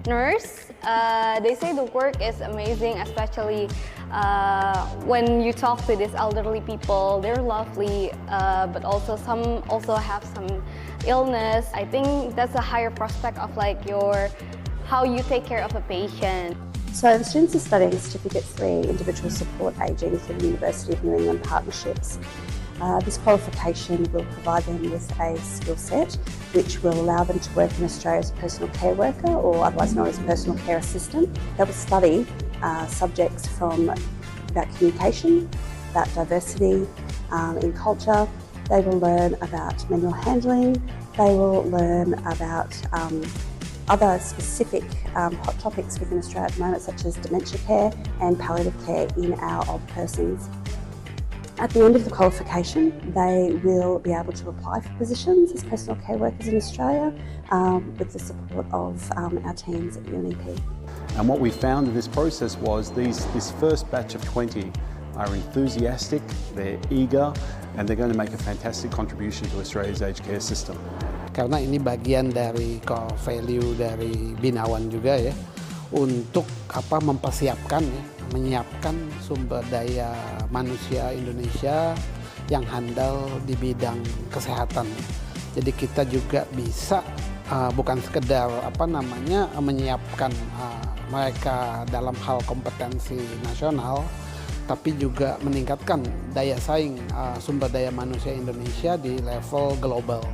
nurse. They say the work is amazing, especially when you talk to these elderly people. They're lovely, but also some also have some illness. I think that's a higher prospect of like how you take care of a patient. So the students are studying Certificate 3 Individual Support Ageing through the University of New England Partnerships. This qualification will provide them with a skill set which will allow them to work in Australia as a personal care worker, or otherwise known as personal care assistant. They will study subjects about communication, about diversity in culture. They will learn about manual handling. They will learn about other specific hot topics within Australia at the moment, such as dementia care and palliative care in our old persons. At the end of the qualification, they will be able to apply for positions as personal care workers in Australia with the support of our teams at UNEP. And what we found in this process was this first batch of 20 are enthusiastic, they're eager, and they're going to make a fantastic contribution to Australia's aged care system. Karena ini bagian dari core value dari Binawan juga ya, untuk mempersiapkan ya, menyiapkan sumber daya manusia Indonesia yang handal di bidang kesehatan. Jadi kita juga bisa bukan sekedar menyiapkan mereka dalam hal kompetensi nasional, tapi juga meningkatkan daya saing sumber daya manusia Indonesia di level global.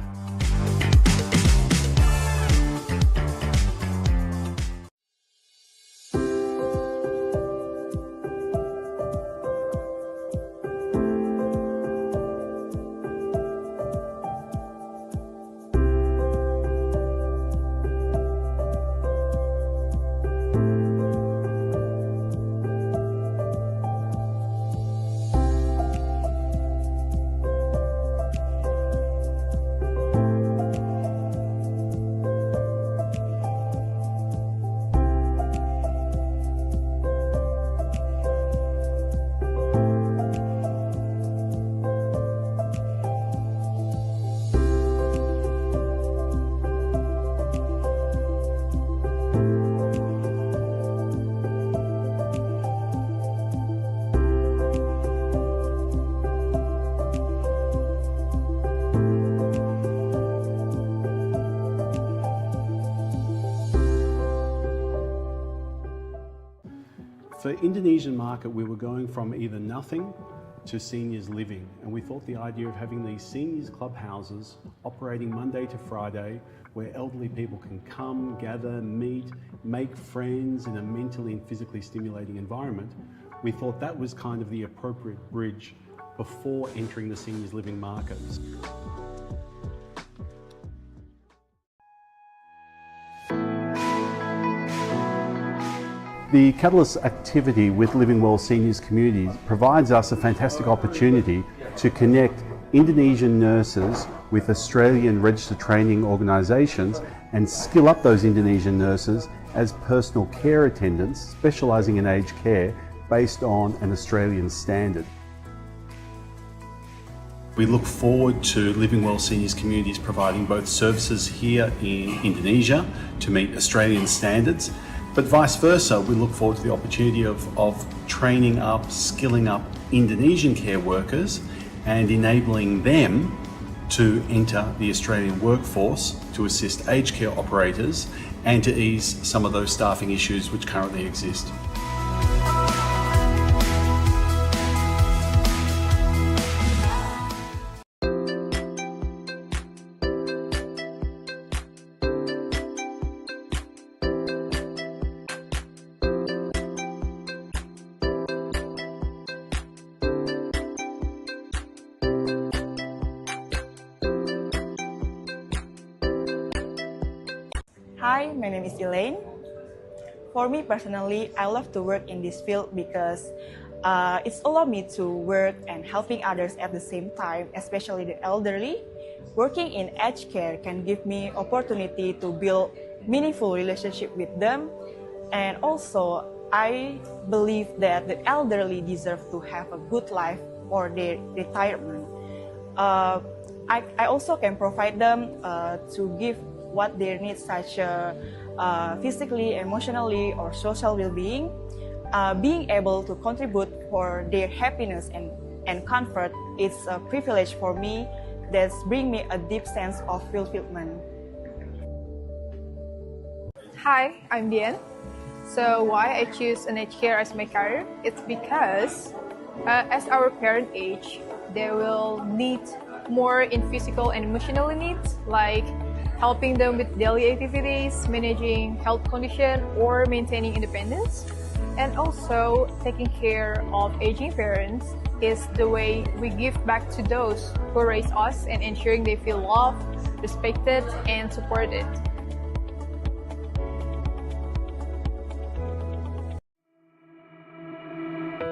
For the Indonesian market, we were going from either nothing to seniors living, and we thought the idea of having these seniors clubhouses operating Monday to Friday, where elderly people can come, gather, meet, make friends in a mentally and physically stimulating environment, we thought that was kind of the appropriate bridge before entering the seniors living markets. The Catalyst activity with Living Well Seniors Communities provides us a fantastic opportunity to connect Indonesian nurses with Australian registered training organisations and skill up those Indonesian nurses as personal care attendants specialising in aged care based on an Australian standard. We look forward to Living Well Seniors Communities providing both services here in Indonesia to meet Australian standards, but vice versa. We look forward to the opportunity of training up, skilling up Indonesian care workers and enabling them to enter the Australian workforce to assist aged care operators and to ease some of those staffing issues which currently exist. Hi, my name is Elaine. For me personally, I love to work in this field because it's allowed me to work and helping others at the same time, especially the elderly. Working in aged care can give me opportunity to build meaningful relationship with them, and also I believe that the elderly deserve to have a good life or their retirement. I also can provide them to give what they need, such physically, emotionally, or social well-being, being able to contribute for their happiness and comfort is a privilege for me that's bring me a deep sense of fulfillment. Hi, I'm Dian. So why I choose an aged care as my career? It's because as our parent age, they will need more in physical and emotional needs, like helping them with daily activities, managing health condition, or maintaining independence. And also, taking care of aging parents is the way we give back to those who raise us and ensuring they feel loved, respected, and supported.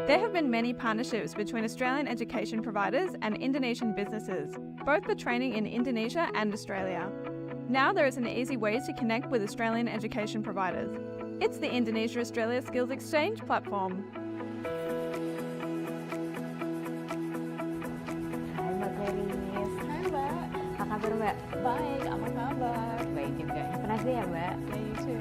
There have been many partnerships between Australian education providers and Indonesian businesses, both for training in Indonesia and Australia. Now there is an easy way to connect with Australian education providers. It's the Indonesia-Australia Skills Exchange platform. Hai Mbak Feris. Hai Mbak. Apa kabar Mbak? Baik, apa kabar? Baik juga. Have a nice day ya Mbak. Yeah, you too.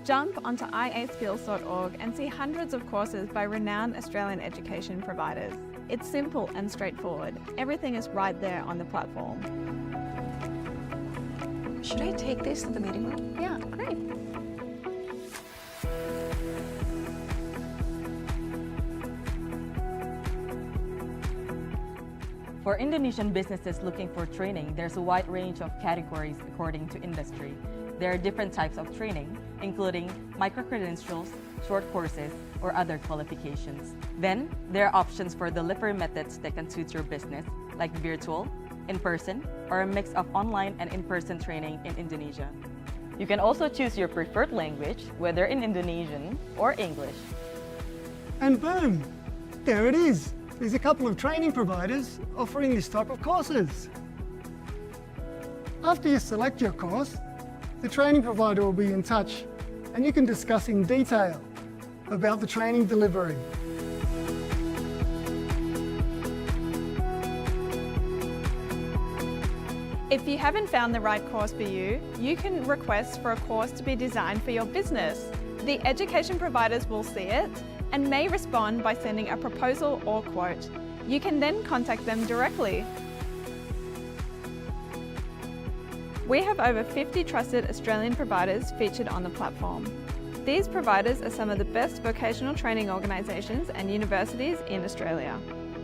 Jump onto iaskills.org and see hundreds of courses by renowned Australian education providers. It's simple and straightforward. Everything is right there on the platform. Should I take this to the meeting room? Yeah, great. For Indonesian businesses looking for training, there's a wide range of categories according to industry. There are different types of training, including micro-credentials, short courses, or other qualifications. Then, there are options for delivery methods that can suit your business, like virtual, in-person, or a mix of online and in-person training in Indonesia. You can also choose your preferred language, whether in Indonesian or English. And boom, there it is. There's a couple of training providers offering this type of courses. After you select your course, the training provider will be in touch and you can discuss in detail about the training delivery. If you haven't found the right course for you, you can request for a course to be designed for your business. The education providers will see it and may respond by sending a proposal or quote. You can then contact them directly. We have over 50 trusted Australian providers featured on the platform. These providers are some of the best vocational training organisations and universities in Australia,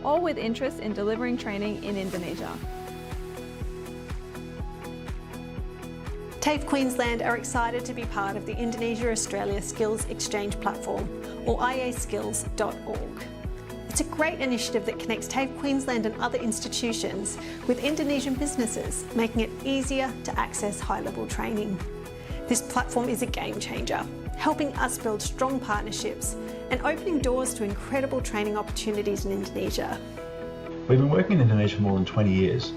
all with interest in delivering training in Indonesia. TAFE Queensland are excited to be part of the Indonesia-Australia Skills Exchange platform, or IA-CEPA.org. It's a great initiative that connects TAFE Queensland and other institutions with Indonesian businesses, making it easier to access high-level training. This platform is a game changer, helping us build strong partnerships and opening doors to incredible training opportunities in Indonesia. We've been working in Indonesia for more than 20 years,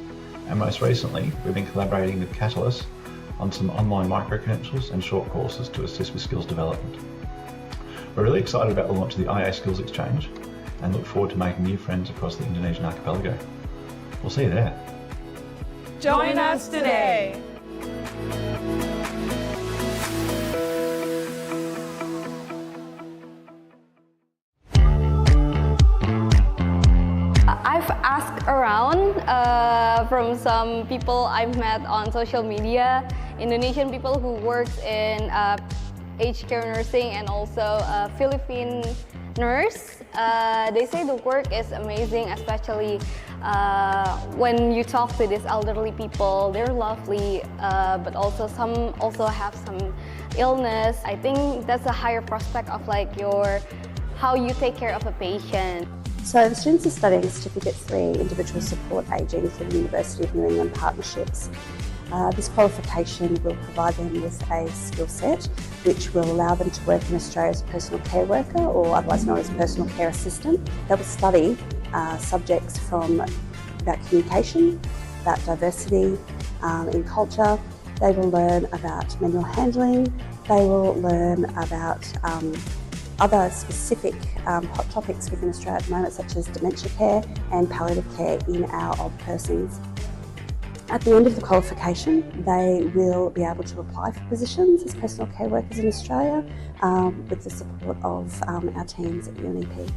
and most recently we've been collaborating with Catalyst on some online micro-credentials and short courses to assist with skills development. We're really excited about the launch of the IA Skills Exchange and look forward to making new friends across the Indonesian archipelago. We'll see you there. Join us today! I've asked around from some people I've met on social media, Indonesian people who work in aged care nursing and also Philippine nurse. They say the work is amazing, especially when you talk to these elderly people. They're lovely, but also some also have some illness. I think that's a higher prospect of like how you take care of a patient. So the students are studying Certificate 3 Individual Support Ageing through the University of New England Partnerships. This qualification will provide them with a skill set which will allow them to work in Australia as a personal care worker, or otherwise known as personal care assistant. They will study subjects about communication, about diversity in culture. They will learn about manual handling. They will learn about other specific hot topics within Australia at the moment, such as dementia care and palliative care in our old persons. At the end of the qualification, they will be able to apply for positions as personal care workers in Australia with the support of our teams at UNEP.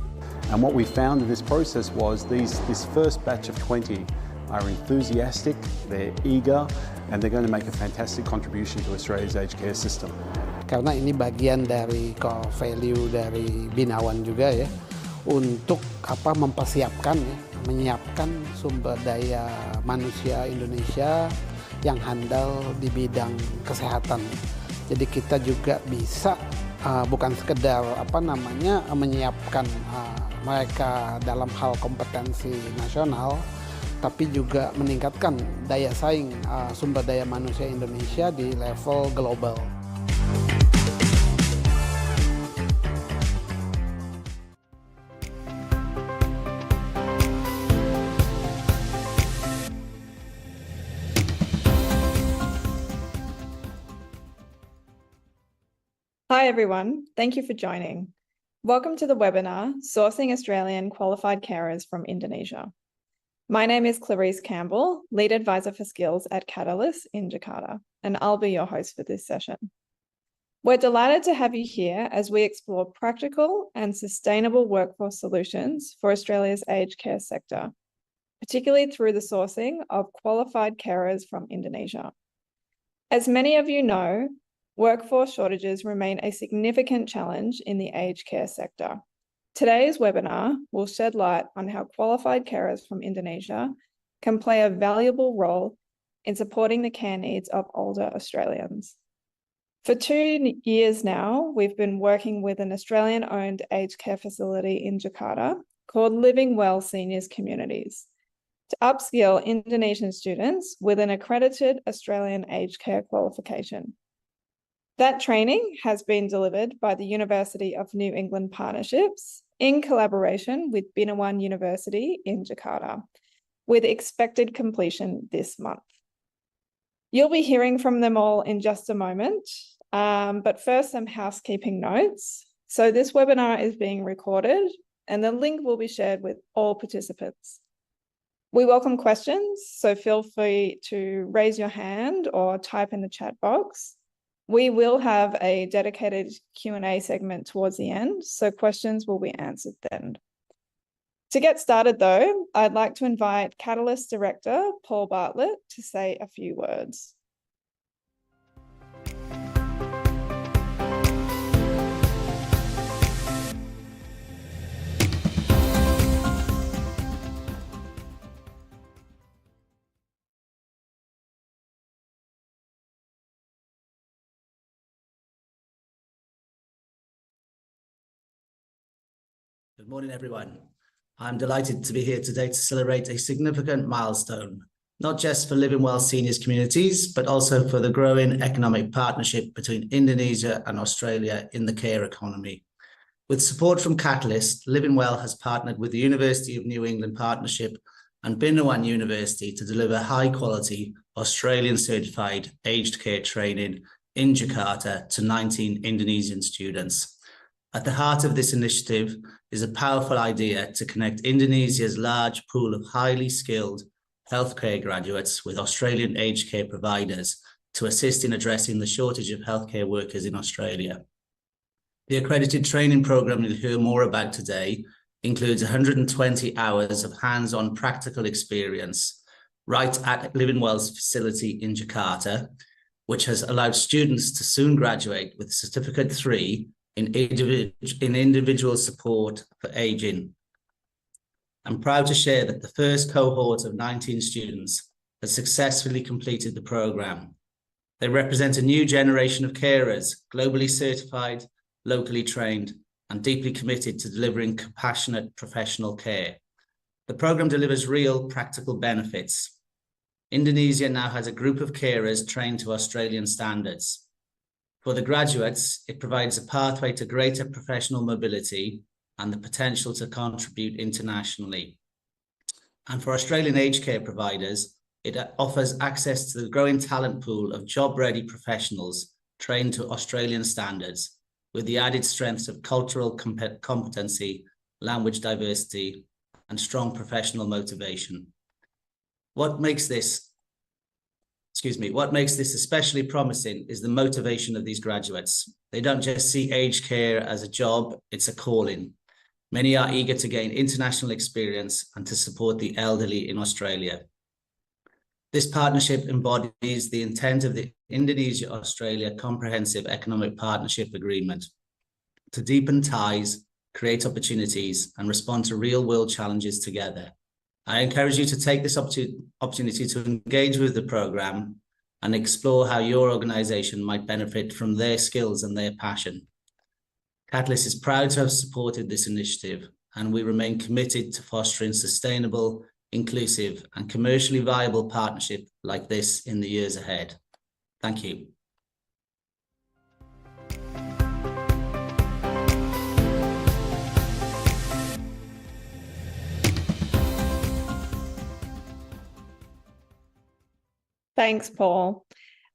And what we found in this process was this first batch of 20 are enthusiastic, they're eager, and they're going to make a fantastic contribution to Australia's aged care system. Karena ini bagian dari core value dari Binawan juga ya, untuk mempersiapkan ya, menyiapkan sumber daya manusia Indonesia yang handal di bidang kesehatan. Jadi kita juga bisa bukan sekedar menyiapkan mereka dalam hal kompetensi nasional, tapi juga meningkatkan daya saing sumber daya manusia Indonesia di level global. Hi everyone, thank you for joining. Welcome to the webinar, Sourcing Australian Qualified Carers from Indonesia. My name is Clarice Campbell, Lead Advisor for Skills at Catalyst in Jakarta, and I'll be your host for this session. We're delighted to have you here as we explore practical and sustainable workforce solutions for Australia's aged care sector, particularly through the sourcing of qualified carers from Indonesia. As many of you know, workforce shortages remain a significant challenge in the aged care sector. Today's webinar will shed light on how qualified carers from Indonesia can play a valuable role in supporting the care needs of older Australians. For 2 years now, we've been working with an Australian-owned aged care facility in Jakarta called Living Well Seniors Communities to upskill Indonesian students with an accredited Australian aged care qualification. That training has been delivered by the University of New England Partnerships in collaboration with Binawan University in Jakarta, with expected completion this month. You'll be hearing from them all in just a moment, but first some housekeeping notes. So this webinar is being recorded and the link will be shared with all participants. We welcome questions, so feel free to raise your hand or type in the chat box. We will have a dedicated Q&A segment towards the end, so questions will be answered then. To get started though, I'd like to invite Catalyst Director Paul Bartlett to say a few words. Good morning, everyone. I'm delighted to be here today to celebrate a significant milestone, not just for Living Well Seniors communities, but also for the growing economic partnership between Indonesia and Australia in the care economy. With support from Catalyst, Living Well has partnered with the University of New England Partnership and Binawan University to deliver high-quality Australian-certified aged care training in Jakarta to 19 Indonesian students. At the heart of this initiative is a powerful idea to connect Indonesia's large pool of highly skilled healthcare graduates with Australian aged care providers to assist in addressing the shortage of healthcare workers in Australia. The accredited training program you'll hear more about today includes 120 hours of hands-on practical experience right at Living Well's facility in Jakarta, which has allowed students to soon graduate with Certificate 3 in individual support for aging. I'm proud to share that the first cohort of 19 students has successfully completed the program. They represent a new generation of carers, globally certified, locally trained, and deeply committed to delivering compassionate professional care. The program delivers real practical benefits. Indonesia now has a group of carers trained to Australian standards. For the graduates, it provides a pathway to greater professional mobility and the potential to contribute internationally. And for Australian aged care providers, it offers access to the growing talent pool of job-ready professionals trained to Australian standards, with the added strengths of cultural competency, language diversity, and strong professional motivation. What makes this What makes this especially promising is the motivation of these graduates. They don't just see aged care as a job, it's a calling. Many are eager to gain international experience and to support the elderly in Australia. This partnership embodies the intent of the Indonesia-Australia Comprehensive Economic Partnership Agreement to deepen ties, create opportunities, and respond to real-world challenges together. I encourage you to take this opportunity to engage with the program and explore how your organization might benefit from their skills and their passion. Catalyst is proud to have supported this initiative, and we remain committed to fostering sustainable, inclusive, and commercially viable partnership like this in the years ahead. Thank you. Thanks, Paul.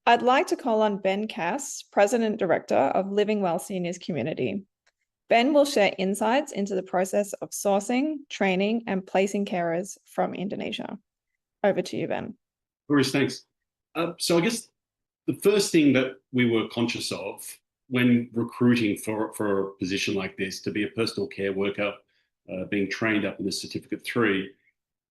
I'd like to call on Ben Cass, President Director of Living Well Seniors Community. Ben will share insights into the process of sourcing, training, and placing carers from Indonesia. Over to you, Ben. Bruce, thanks. So I guess the first thing that we were conscious of when recruiting for a position like this, to be a personal care worker, being trained up in the Certificate 3,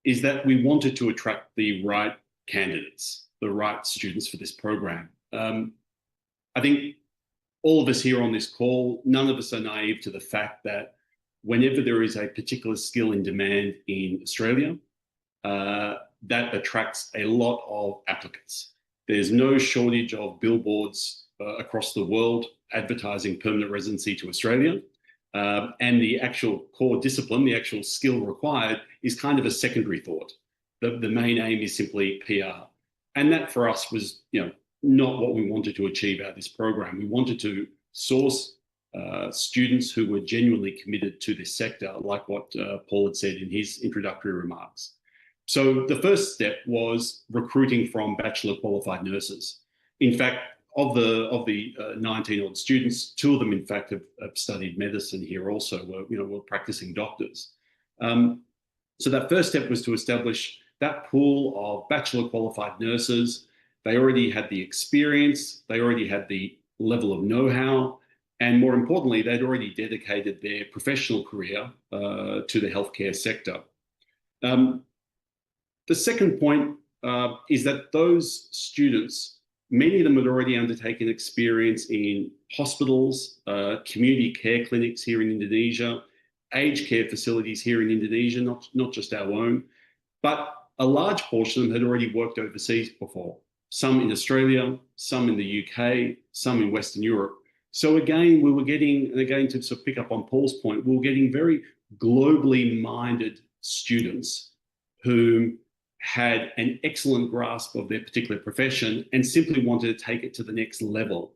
is that we wanted to attract the right candidates, the right students for this program. I think all of us here on this call, none of us are naive to the fact that whenever there is a particular skill in demand in Australia, that attracts a lot of applicants. There's no shortage of billboards across the world advertising permanent residency to Australia. And the actual core discipline, the actual skill required, is kind of a secondary thought. The main aim is simply PR. And that for us was, not what we wanted to achieve out of this program. We wanted to source students who were genuinely committed to this sector, like what Paul had said in his introductory remarks. So the first step was recruiting from bachelor qualified nurses. In fact, of the 19 odd students, 2 of them, in fact, have studied medicine here also, were practicing doctors. So that first step was to establish that pool of bachelor qualified nurses. They already had the experience, they already had the level of know-how, and more importantly, they'd already dedicated their professional career to the healthcare sector. The second point is that those students, many of them had already undertaken experience in hospitals, community care clinics here in Indonesia, aged care facilities here in Indonesia, not just our own, but a large portion of them had already worked overseas before, some in Australia, some in the UK, some in Western Europe. So again, we were getting, and again, to sort of pick up on Paul's point, we were getting very globally minded students who had an excellent grasp of their particular profession and simply wanted to take it to the next level.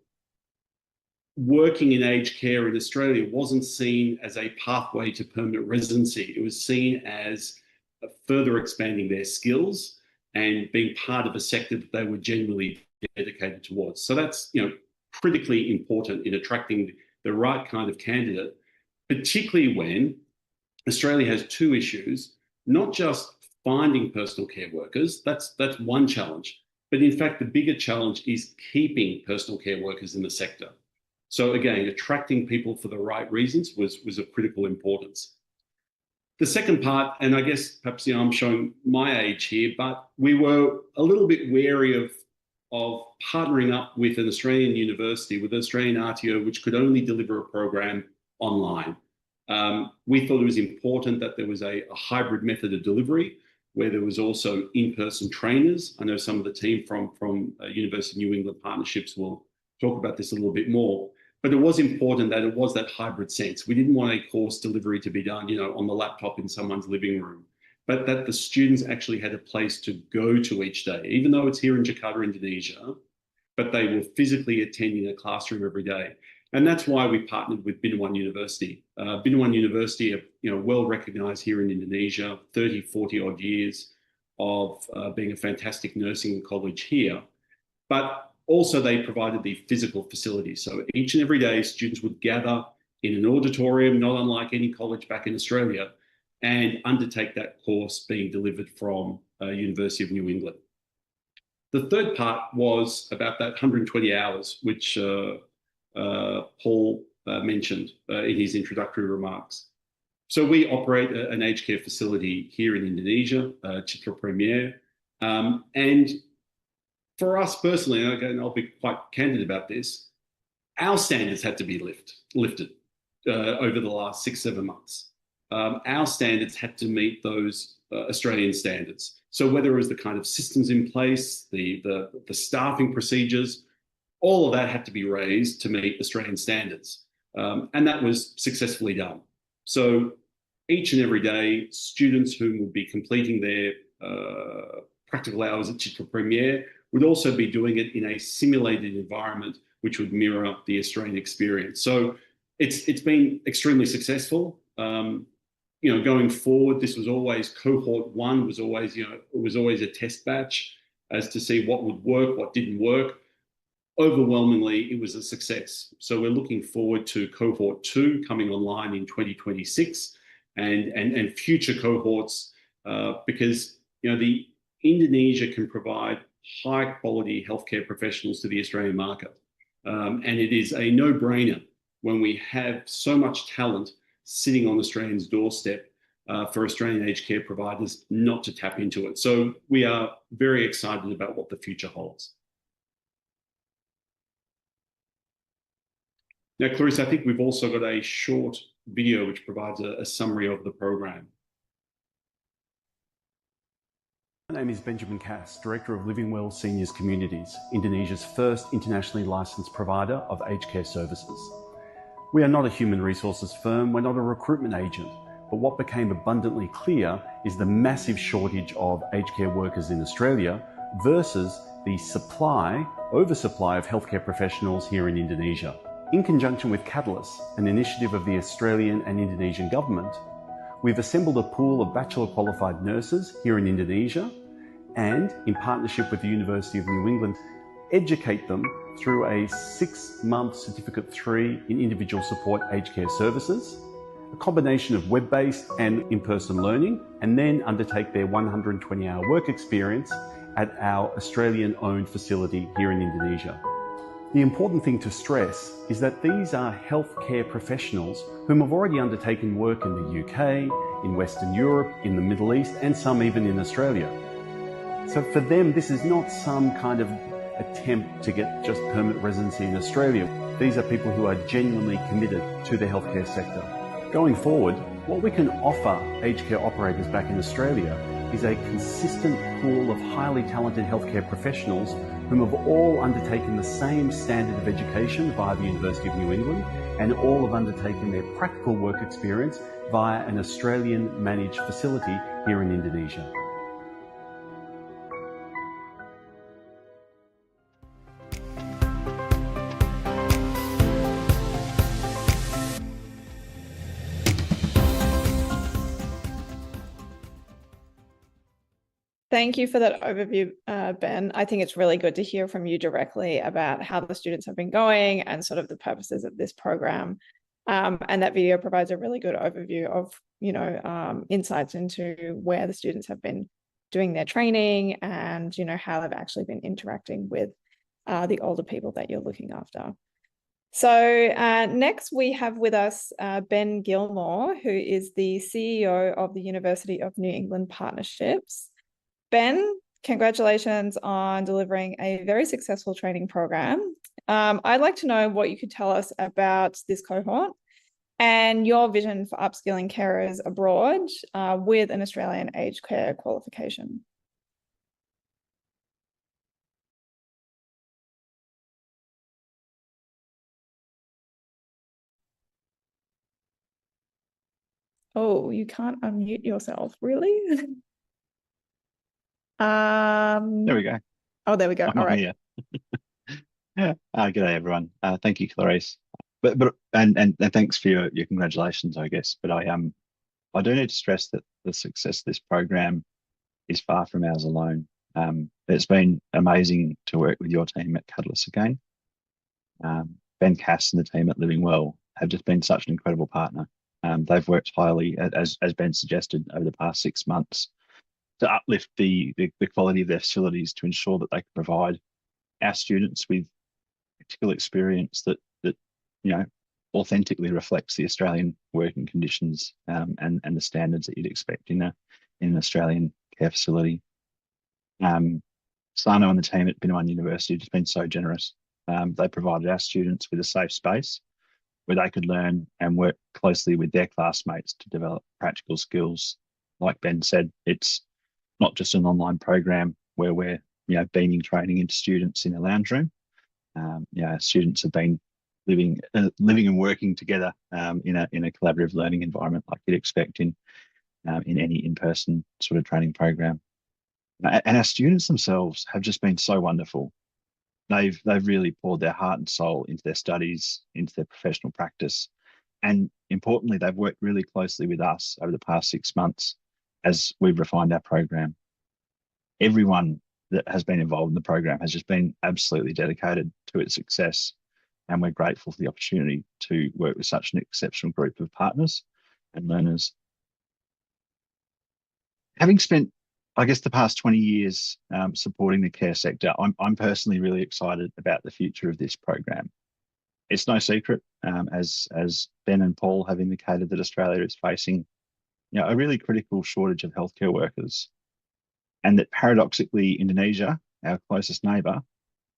Working in aged care in Australia wasn't seen as a pathway to permanent residency. It was seen as further expanding their skills and being part of a sector that they were genuinely dedicated towards. So that's, critically important in attracting the right kind of candidate, particularly when Australia has 2 issues, not just finding personal care workers, that's one challenge, but in fact, the bigger challenge is keeping personal care workers in the sector. So again, attracting people for the right reasons was of critical importance. The second part, and I guess perhaps I'm showing my age here, but we were a little bit wary of partnering up with an Australian university, with an Australian RTO, which could only deliver a program online. We thought it was important that there was a hybrid method of delivery, where there was also in-person trainers. I know some of the team from University of New England Partnerships will talk about this a little bit more. But it was important that it was that hybrid sense. We didn't want a course delivery to be done, on the laptop in someone's living room, but that the students actually had a place to go to each day, even though it's here in Jakarta, Indonesia, but they were physically attending a classroom every day. And that's why we partnered with Binawan University. Binawan University are, well recognized here in Indonesia, 30, 40 odd years of being a fantastic nursing college here. But also, they provided the physical facilities. So each and every day, students would gather in an auditorium, not unlike any college back in Australia, and undertake that course being delivered from University of New England. The third part was about that 120 hours, which Paul mentioned in his introductory remarks. So we operate an aged care facility here in Indonesia, Citra Premier, and for us personally, and I'll be quite candid about this, our standards had to be lifted over the last 6-7 months. Our standards had to meet those Australian standards. So whether it was the kind of systems in place, the staffing procedures, all of that had to be raised to meet Australian standards. And that was successfully done. So each and every day, students who would be completing their practical hours at Citra Premier would also be doing it in a simulated environment which would mirror the Australian experience. So it's been extremely successful. Going forward, this was always cohort 1 was always, it was always a test batch as to see what would work, what didn't work. Overwhelmingly, it was a success. So we're looking forward to cohort 2 coming online in 2026 and future cohorts because, the Indonesia can provide high quality healthcare professionals to the Australian market. And it is a no-brainer when we have so much talent sitting on Australians' doorstep for Australian aged care providers not to tap into it. So we are very excited about what the future holds. Now, Clarice, I think we've also got a short video which provides a summary of the program. My name is Benjamin Cass, Director of Living Well Seniors Communities, Indonesia's first internationally licensed provider of aged care services. We are not a human resources firm, we're not a recruitment agent, but what became abundantly clear is the massive shortage of aged care workers in Australia versus the oversupply of healthcare professionals here in Indonesia. In conjunction with Catalyst, an initiative of the Australian and Indonesian government, we've assembled a pool of bachelor qualified nurses here in Indonesia and, in partnership with the University of New England, educate them through a 6-month Certificate 3 in Individual Support Aged Care Services, a combination of web-based and in-person learning, and then undertake their 120-hour work experience at our Australian-owned facility here in Indonesia. The important thing to stress is that these are healthcare professionals whom have already undertaken work in the UK, in Western Europe, in the Middle East, and some even in Australia. So for them, this is not some kind of attempt to get just permanent residency in Australia. These are people who are genuinely committed to the healthcare sector. Going forward, what we can offer aged care operators back in Australia is a consistent pool of highly talented healthcare professionals whom have all undertaken the same standard of education via the University of New England and all have undertaken their practical work experience via an Australian managed facility here in Indonesia. Thank you for that overview, Ben. I think it's really good to hear from you directly about how the students have been going and sort of the purposes of this program. And that video provides a really good overview of, insights into where the students have been doing their training and, how they've actually been interacting with the older people that you're looking after. So next we have with us Ben Gilmore, who is the CEO of the University of New England Partnerships. Ben, congratulations on delivering a very successful training program. I'd like to know what you could tell us about this cohort and your vision for upskilling carers abroad with an Australian aged care qualification. Oh, you can't unmute yourself, really? There we go. Oh, there we go. I'm All on right. here. Good day, everyone. Thank you, Clarice. But thanks for your congratulations, I guess. But I do need to stress that the success of this program is far from ours alone. It's been amazing to work with your team at Catalyst again. Ben Cass and the team at Living Well have just been such an incredible partner. They've worked highly, as Ben suggested, over the past 6 months to uplift the quality of their facilities to ensure that they can provide our students with practical experience that authentically reflects the Australian working conditions and the standards that you'd expect in an Australian care facility. Sano and the team at Binawan University have just been so generous. They provided our students with a safe space where they could learn and work closely with their classmates to develop practical skills. Like Ben said, it's not just an online program where we're beaming training into students in a lounge room. Students have been living and working together in a collaborative learning environment like you'd expect in any in-person sort of training program. And our students themselves have just been so wonderful. They've really poured their heart and soul into their studies, into their professional practice, and importantly, they've worked really closely with us over the past 6 months as we've refined our program. Everyone that has been involved in the program has just been absolutely dedicated to its success, and we're grateful for the opportunity to work with such an exceptional group of partners and learners. Having spent, I guess, the past 20 years supporting the care sector, I'm personally really excited about the future of this program. It's no secret, as Ben and Paul have indicated, that Australia is facing a really critical shortage of healthcare workers, and that paradoxically Indonesia, our closest neighbour,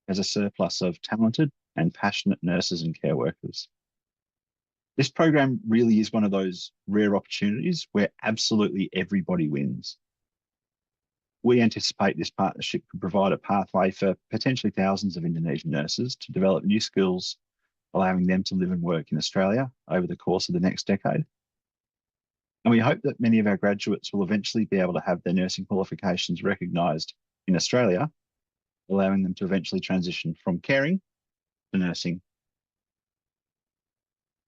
has a surplus of talented and passionate nurses and care workers. This program really is one of those rare opportunities where absolutely everybody wins. We anticipate this partnership could provide a pathway for potentially thousands of Indonesian nurses to develop new skills, allowing them to live and work in Australia over the course of the next decade. And we hope that many of our graduates will eventually be able to have their nursing qualifications recognised in Australia, allowing them to eventually transition from caring to nursing.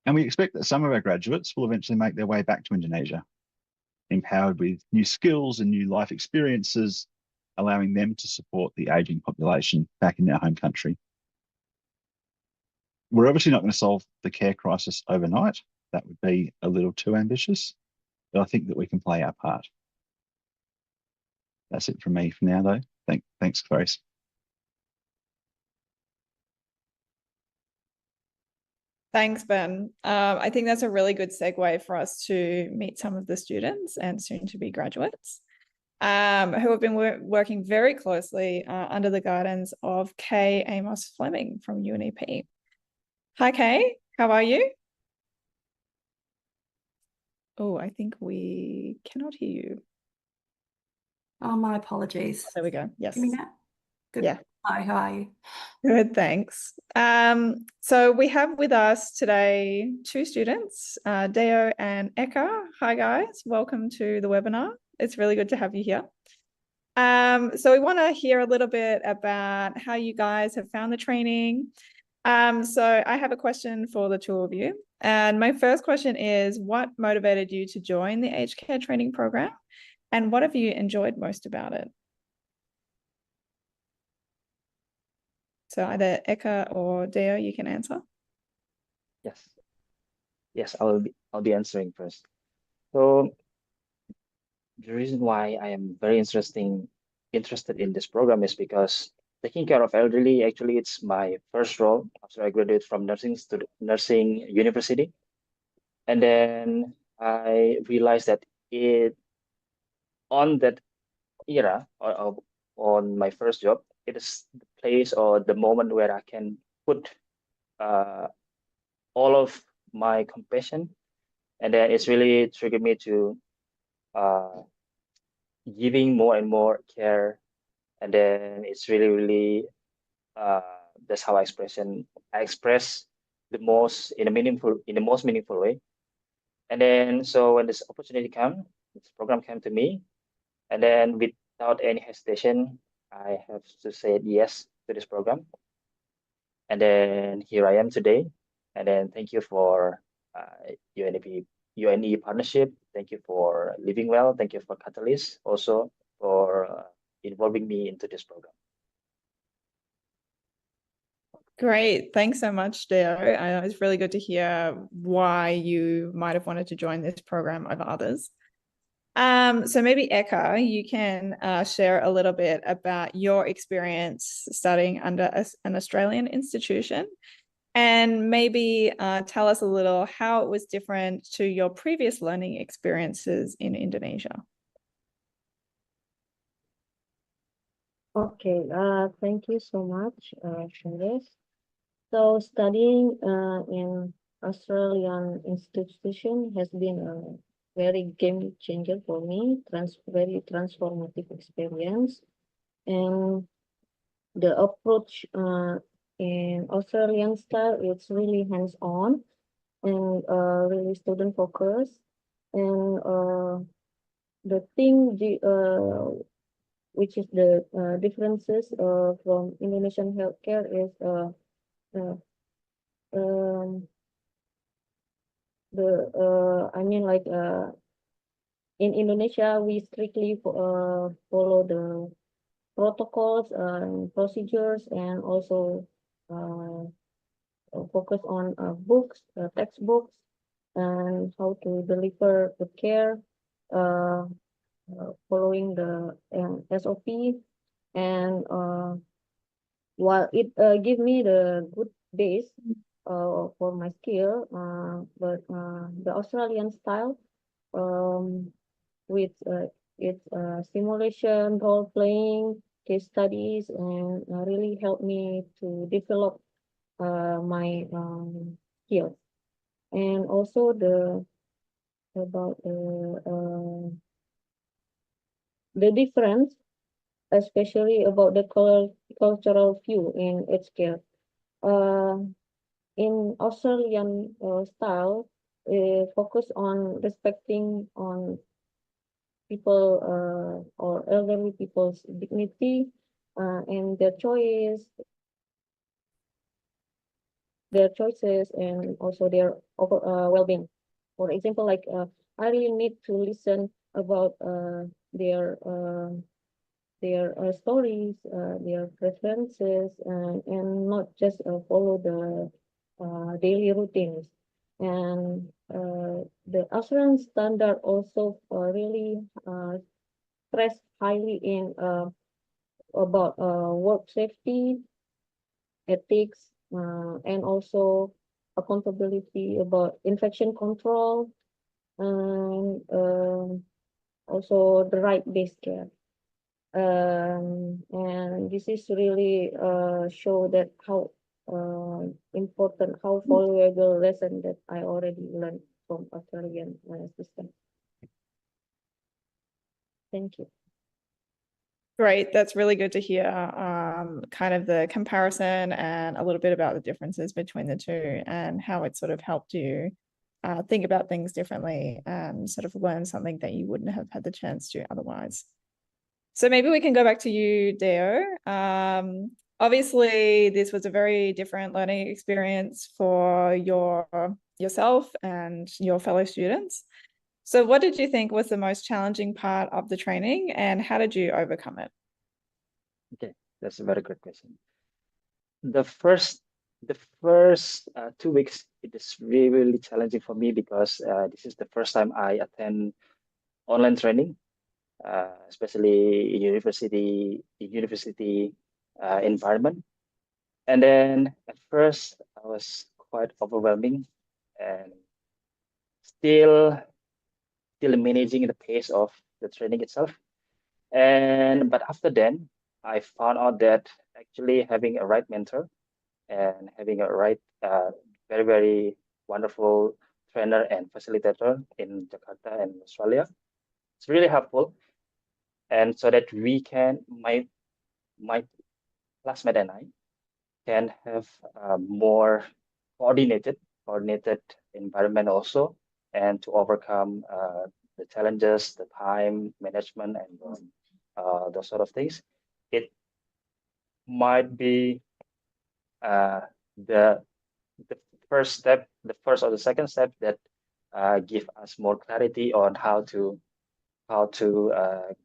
And we expect that some of our graduates will eventually make their way back to Indonesia, empowered with new skills and new life experiences, allowing them to support the ageing population back in their home country. We're obviously not going to solve the care crisis overnight. That would be a little too ambitious, but I think that we can play our part. That's it from me for now, though. Thanks, Clarice. Thanks, Ben. I think that's a really good segue for us to meet some of the students and soon to be graduates who have been working very closely under the guidance of Kay Amos Fleming from UNEP. Hi, Kay. How are you? Oh, I think we cannot hear you. Oh, my apologies. There we go. Yes. Hear me now? Good. Yeah. Hi, how are you? Good, thanks. So we have with us today two students, Deo and Eka. Hi, guys. Welcome to the webinar. It's really good to have you here. So we want to hear a little bit about how you guys have found the training. So I have a question for the two of you. And my first question is, what motivated you to join the aged care training program? And what have you enjoyed most about it? So either Eka or Deo, you can answer. Yes, I'll be answering first. So the reason why I am very interested in this program is because taking care of elderly, actually, it's my first role after I graduated from nursing university. And then I realized that on that era, on my first job, it is the place or the moment where I can put all of my compassion, and then it's really triggered me to giving more and more care, and then it's really that's how I express the most in the most meaningful way. And then so when this program came to me, and then without any hesitation, I have to say yes to this program. And then here I am today. And then thank you for UNE partnership. Thank you for Living Well. Thank you for Catalyst also for involving me into this program. Great. Thanks so much, Deo. It's really good to hear why you might have wanted to join this program over others. So maybe Eka, you can share a little bit about your experience studying under an Australian institution, and maybe tell us a little how it was different to your previous learning experiences in Indonesia. Okay, thank you so much, Candice. So studying in Australian institution has been a very game changer for me, very transformative experience. And the approach in Australian style, it's really hands-on and really student focused. And the thing which is the differences from Indonesian healthcare is I mean like in Indonesia we strictly follow the protocols and procedures, and also focus on books, textbooks, and how to deliver the care following the SOP. And while it give me the good base for my skill, but the Australian style with its simulation, role playing, case studies, and really helped me to develop my skills. And also the difference, especially about the cultural view in healthcare. In Australian style, focus on respecting on people or elderly people's dignity and their choices, and also their well-being. For example, like I really need to listen about their stories, their preferences, and not just follow the daily routines. And the assurance standard also really stress highly in about work safety, ethics, and also accountability about infection control, and also the right-based care. And this is really show that how important, how valuable lesson that I already learned from Australian system. Thank you. Great, that's really good to hear kind of the comparison and a little bit about the differences between the two, and how it sort of helped you think about things differently and sort of learn something that you wouldn't have had the chance to otherwise. So maybe we can go back to you, Deo. Obviously, this was a very different learning experience for yourself and your fellow students. So what did you think was the most challenging part of the training, and how did you overcome it? Okay, that's a very good question. The first 2 weeks, it is really, really challenging for me because this is the first time I attend online training, especially in university environment. And then at first, I was quite overwhelming and still managing the pace of the training itself. But after then, I found out that actually having a right mentor and having a right very, very wonderful trainer and facilitator in Jakarta and Australia, it's really helpful. And so that we can, my classmate and I can have a more coordinated environment also, and to overcome the challenges, the time management, and those sort of things. It might be the first step, the first or the second step that give us more clarity on how to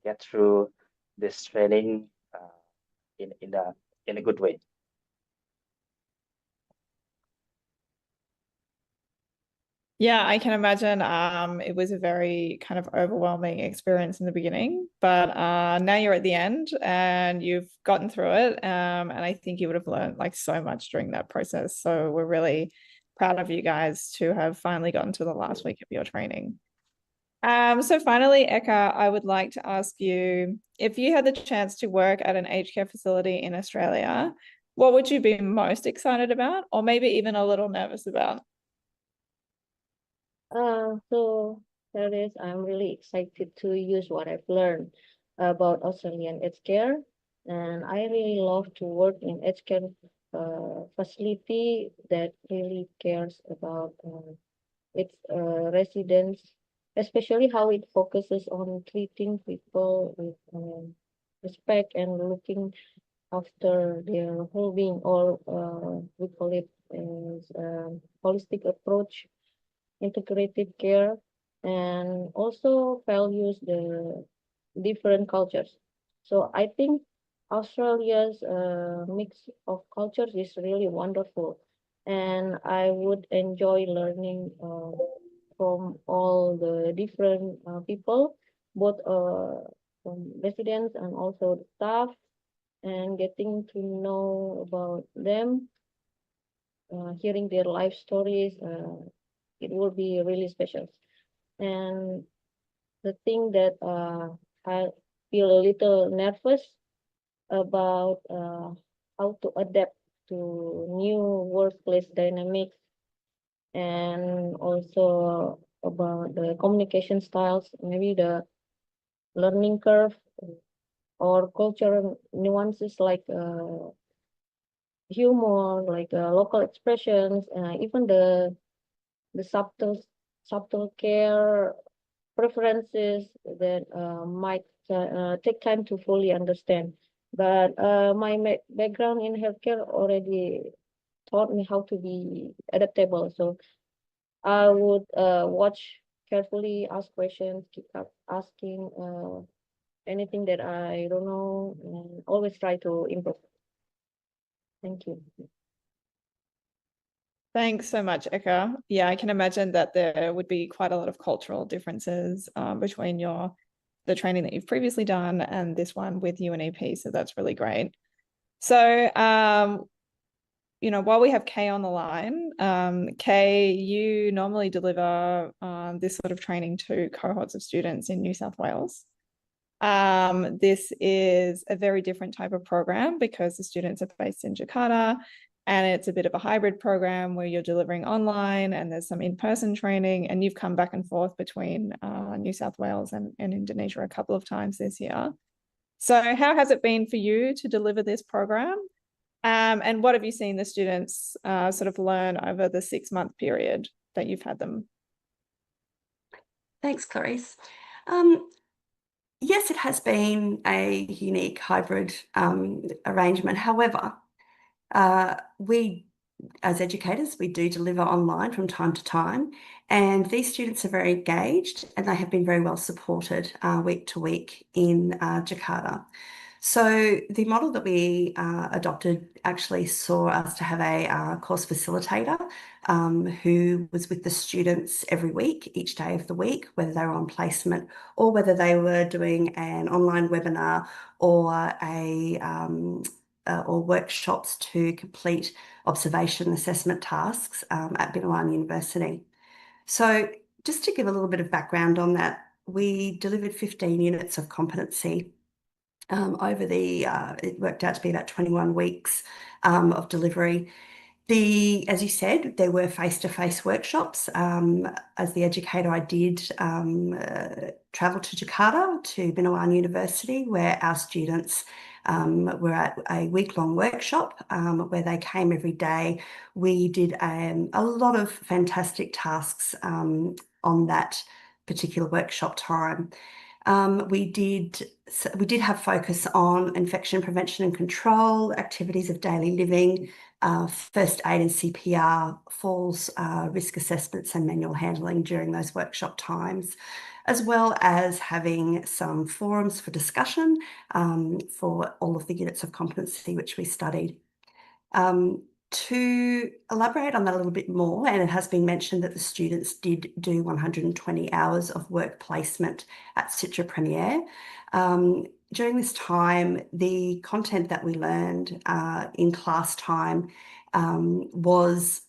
get through this training in a good way. Yeah, I can imagine it was a very kind of overwhelming experience in the beginning, but now you're at the end and you've gotten through it. And I think you would have learned like so much during that process. So we're really proud of you guys to have finally gotten to the last week of your training. So finally, Eka, I would like to ask you, if you had the chance to work at an aged care facility in Australia, what would you be most excited about, or maybe even a little nervous about? So that is, I'm really excited to use what I've learned about Australian aged care, and I really love to work in aged care facility that really cares about its residents, especially how it focuses on treating people with respect and looking after their whole-being, or we call it as holistic approach, integrated care, and also values the different cultures. So I think Australia's mix of cultures is really wonderful, and I would enjoy learning from all the different people, both from residents and also the staff, and getting to know about them, hearing their life stories. It will be really special. And the thing that I feel a little nervous about how to adapt to new workplace dynamics, and also about the communication styles, maybe the learning curve or cultural nuances like humor, like local expressions, even the subtle care preferences that might take time to fully understand. But my background in healthcare already taught me how to be adaptable. So I would watch carefully, ask questions, keep up asking anything that I don't know, and always try to improve. Thank you. Thanks so much, Eka. Yeah, I can imagine that there would be quite a lot of cultural differences between the training that you've previously done and this one with UNEP, so that's really great. So, while we have Kay on the line, Kay, you normally deliver this sort of training to cohorts of students in New South Wales. This is a very different type of program because the students are based in Jakarta, and it's a bit of a hybrid program where you're delivering online and there's some in-person training, and you've come back and forth between New South Wales and Indonesia a couple of times this year. So how has it been for you to deliver this program? And what have you seen the students sort of learn over the 6-month period that you've had them? Thanks, Clarice. Yes, it has been a unique hybrid arrangement. However, we, as educators, we do deliver online from time to time, and these students are very engaged and they have been very well supported week to week in Jakarta. So the model that we adopted actually saw us to have a course facilitator who was with the students every week, each day of the week, whether they were on placement or whether they were doing an online webinar or or workshops to complete observation assessment tasks at Binawan University. So just to give a little bit of background on that, we delivered 15 units of competency over it worked out to be about 21 weeks of delivery. As you said, there were face-to-face workshops. As the educator, I did travel to Jakarta, to Binawan University, where our students were at a week-long workshop where they came every day. We did a lot of fantastic tasks on that particular workshop time. We did have focus on infection prevention and control, activities of daily living, first aid and CPR, falls risk assessments and manual handling during those workshop times, as well as having some forums for discussion for all of the units of competency which we studied. To elaborate on that a little bit more, and it has been mentioned that the students did do 120 hours of work placement at Citra Premier. During this time, the content that we learned in class time was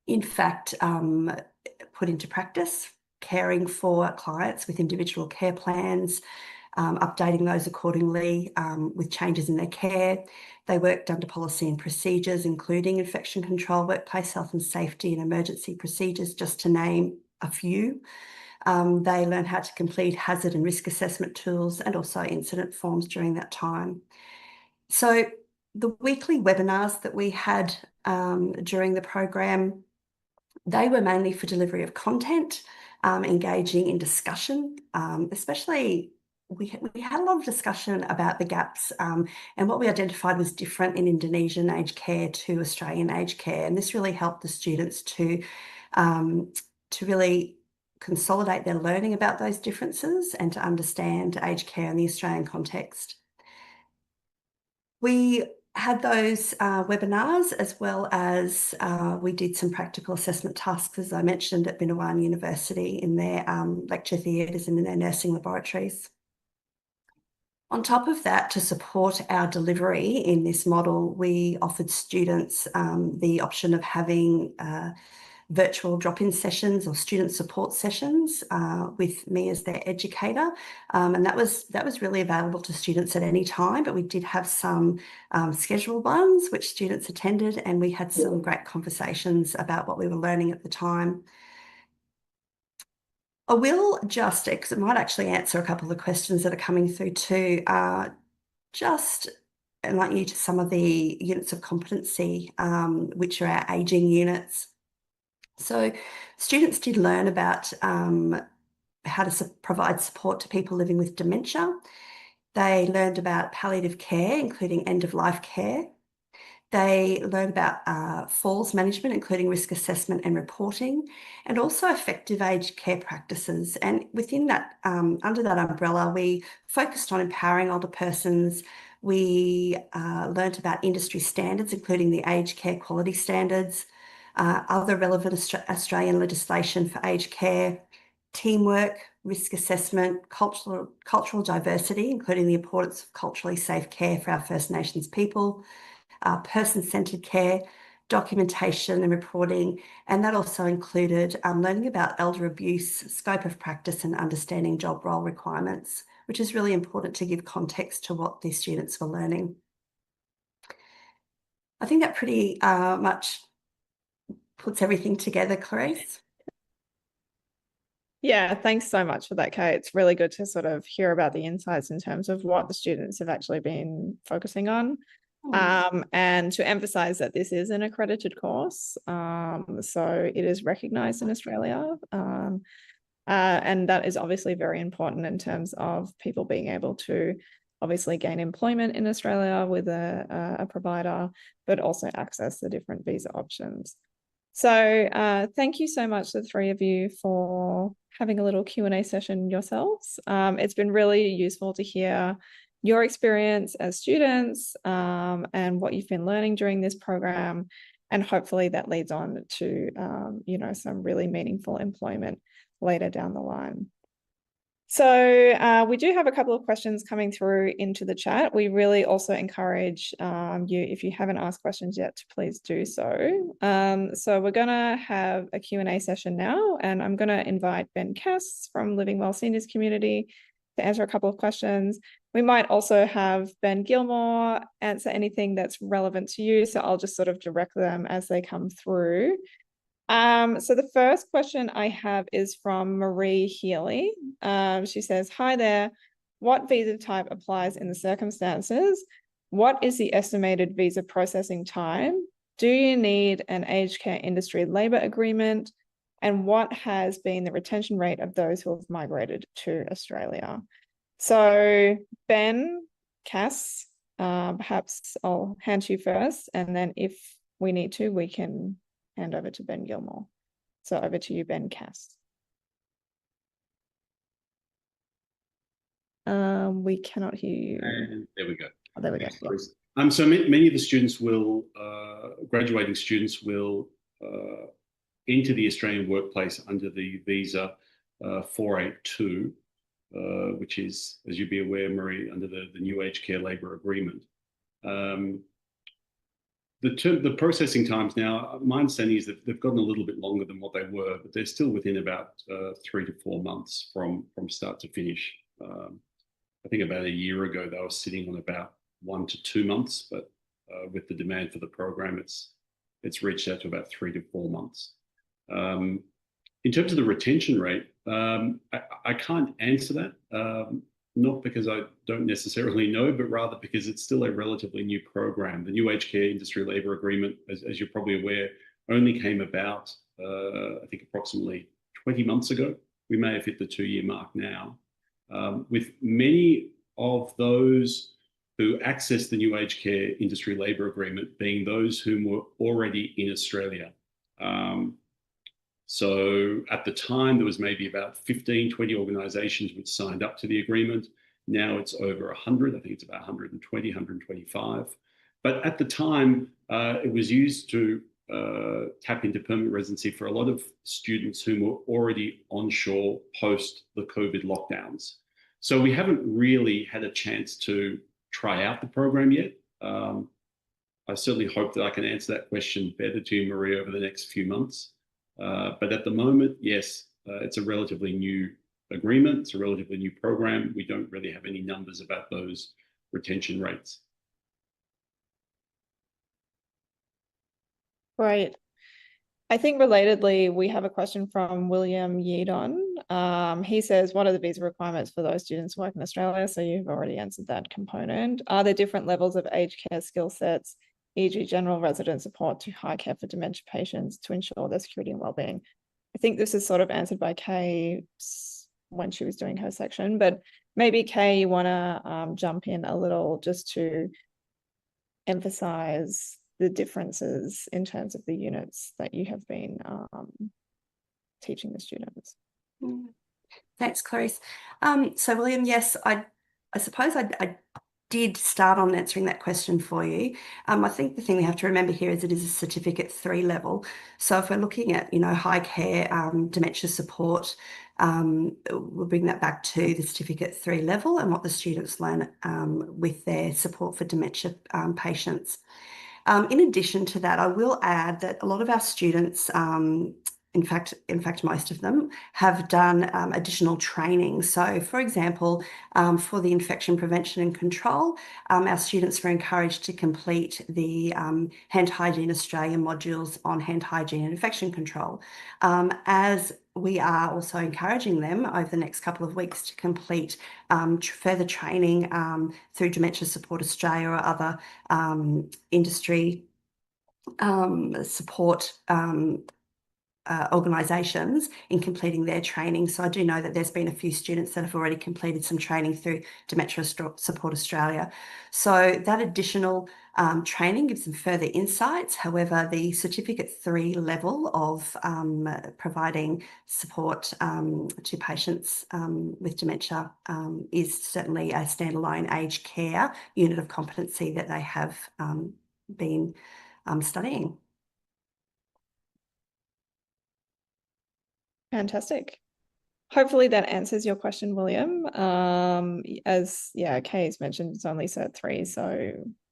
in fact put into practice, caring for clients with individual care plans, updating those accordingly with changes in their care. They worked under policy and procedures, including infection control, workplace health and safety, and emergency procedures, just to name a few. They learned how to complete hazard and risk assessment tools and also incident forms during that time. So the weekly webinars that we had during the program, they were mainly for delivery of content, engaging in discussion, especially we had a lot of discussion about the gaps, and what we identified was different in Indonesian aged care to Australian aged care, and this really helped the students to really consolidate their learning about those differences and to understand aged care in the Australian context. We had those webinars, as well as we did some practical assessment tasks, as I mentioned, at Binawan University in their lecture theatres and in their nursing laboratories. On top of that, to support our delivery in this model, we offered students the option of having virtual drop-in sessions or student support sessions with me as their educator, and that was really available to students at any time, but we did have some scheduled ones which students attended, and we had some great conversations about what we were learning at the time. I will just, because it might actually answer a couple of the questions that are coming through too, just enlighten you to some of the units of competency, which are our ageing units. So students did learn about how to provide support to people living with dementia. They learned about palliative care, including end-of-life care. They learned about falls management, including risk assessment and reporting, and also effective aged care practices. And within that, under that umbrella, we focused on empowering older persons. We learned about industry standards, including the aged care quality standards, other relevant Australian legislation for aged care, teamwork, risk assessment, cultural diversity, including the importance of culturally safe care for our First Nations people, person-centred care, documentation and reporting, and that also included learning about elder abuse, scope of practice, and understanding job role requirements, which is really important to give context to what these students were learning. I think that pretty much puts everything together, Clarice. Yeah, thanks so much for that, Kate. It's really good to sort of hear about the insights in terms of what the students have actually been focusing on. And to emphasize that this is an accredited course, so it is recognized in Australia, and that is obviously very important in terms of people being able to obviously gain employment in Australia with a provider, but also access the different visa options. So thank you so much to the three of you for having a little Q&A session yourselves. It's been really useful to hear your experience as students and what you've been learning during this program, and hopefully that leads on to some really meaningful employment later down the line. So we do have a couple of questions coming through into the chat. We really also encourage you, if you haven't asked questions yet, to please do so. So we're going to have a Q&A session now, and I'm going to invite Ben Cass from Living Well Seniors Community to answer a couple of questions. We might also have Ben Gilmore answer anything that's relevant to you, so I'll just sort of direct them as they come through. So the first question I have is from Marie Healy. She says, hi there, what visa type applies in the circumstances? What is the estimated visa processing time? Do you need an aged care industry labour agreement? And what has been the retention rate of those who have migrated to Australia? So Ben, Cass, perhaps I'll hand to you first, and then if we need to, we can hand over to Ben Gilmore. So over to you, Ben Cass. We cannot hear you. And there we go. Oh, there we go. So many of the students will, graduating students will enter the Australian workplace under the visa 482, which is, as you'd be aware, Marie, under the new aged care labour agreement. The processing times now, my understanding is that they've gotten a little bit longer than what they were, but they're still within about 3 to 4 months from start to finish. I think about a year ago, they were sitting on about 1 to 2 months, but with the demand for the program, it's reached out to about 3 to 4 months. In terms of the retention rate, I can't answer that. Not because I don't necessarily know, but rather because it's still a relatively new program. The new aged care industry labour agreement, as you're probably aware, only came about, I think, approximately 20 months ago. We may have hit the 2-year mark now. With many of those who accessed the new aged care industry labour agreement being those whom were already in Australia. So at the time, there was maybe about 15, 20 organisations which signed up to the agreement. Now it's over 100. I think it's about 120, 125. But at the time, it was used to tap into permanent residency for a lot of students who were already onshore post the COVID lockdowns. So we haven't really had a chance to try out the program yet. I certainly hope that I can answer that question better to you, Maria, over the next few months. But at the moment, yes, it's a relatively new agreement. It's a relatively new program. We don't really have any numbers about those retention rates. Right. I think relatedly, we have a question from William Yedon. He says, what are the visa requirements for those students who work in Australia? So you've already answered that component. Are there different levels of aged care skill sets, e.g. general resident support to high care for dementia patients to ensure their security and wellbeing? I think this is sort of answered by Kay when she was doing her section, but maybe Kay, you want to jump in a little just to emphasize the differences in terms of the units that you have been teaching the students. Thanks, Clarice. So William, yes, I suppose I did start on answering that question for you. I think the thing we have to remember here is it is a Certificate 3 level. So if we're looking at, high care dementia support, we'll bring that back to the Certificate 3 level and what the students learn with their support for dementia patients. In addition to that, I will add that a lot of our students, in fact, most of them have done additional training. So, for example, for the infection prevention and control, our students were encouraged to complete the Hand Hygiene Australia modules on hand hygiene and infection control, as we are also encouraging them over the next couple of weeks to complete further training through Dementia Support Australia or other industry support organisations in completing their training. So I do know that there's been a few students that have already completed some training through Dementia Support Australia. So that additional training gives them further insights. However, the Certificate 3 level of providing support to patients with dementia is certainly a standalone aged care unit of competency that they have been studying. Fantastic. Hopefully that answers your question, William. As Kay has mentioned, it's only Cert 3, so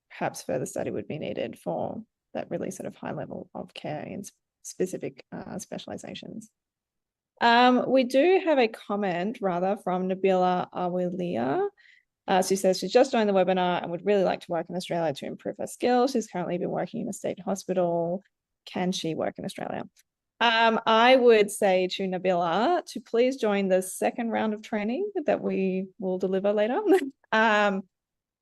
perhaps further study would be needed for that really sort of high level of care in specific specializations. We do have a comment rather from Nabila Awilia. She says she just joined the webinar and would really like to work in Australia to improve her skills. She's currently been working in a state hospital. Can she work in Australia? I would say to Nabila to please join the second round of training that we will deliver later,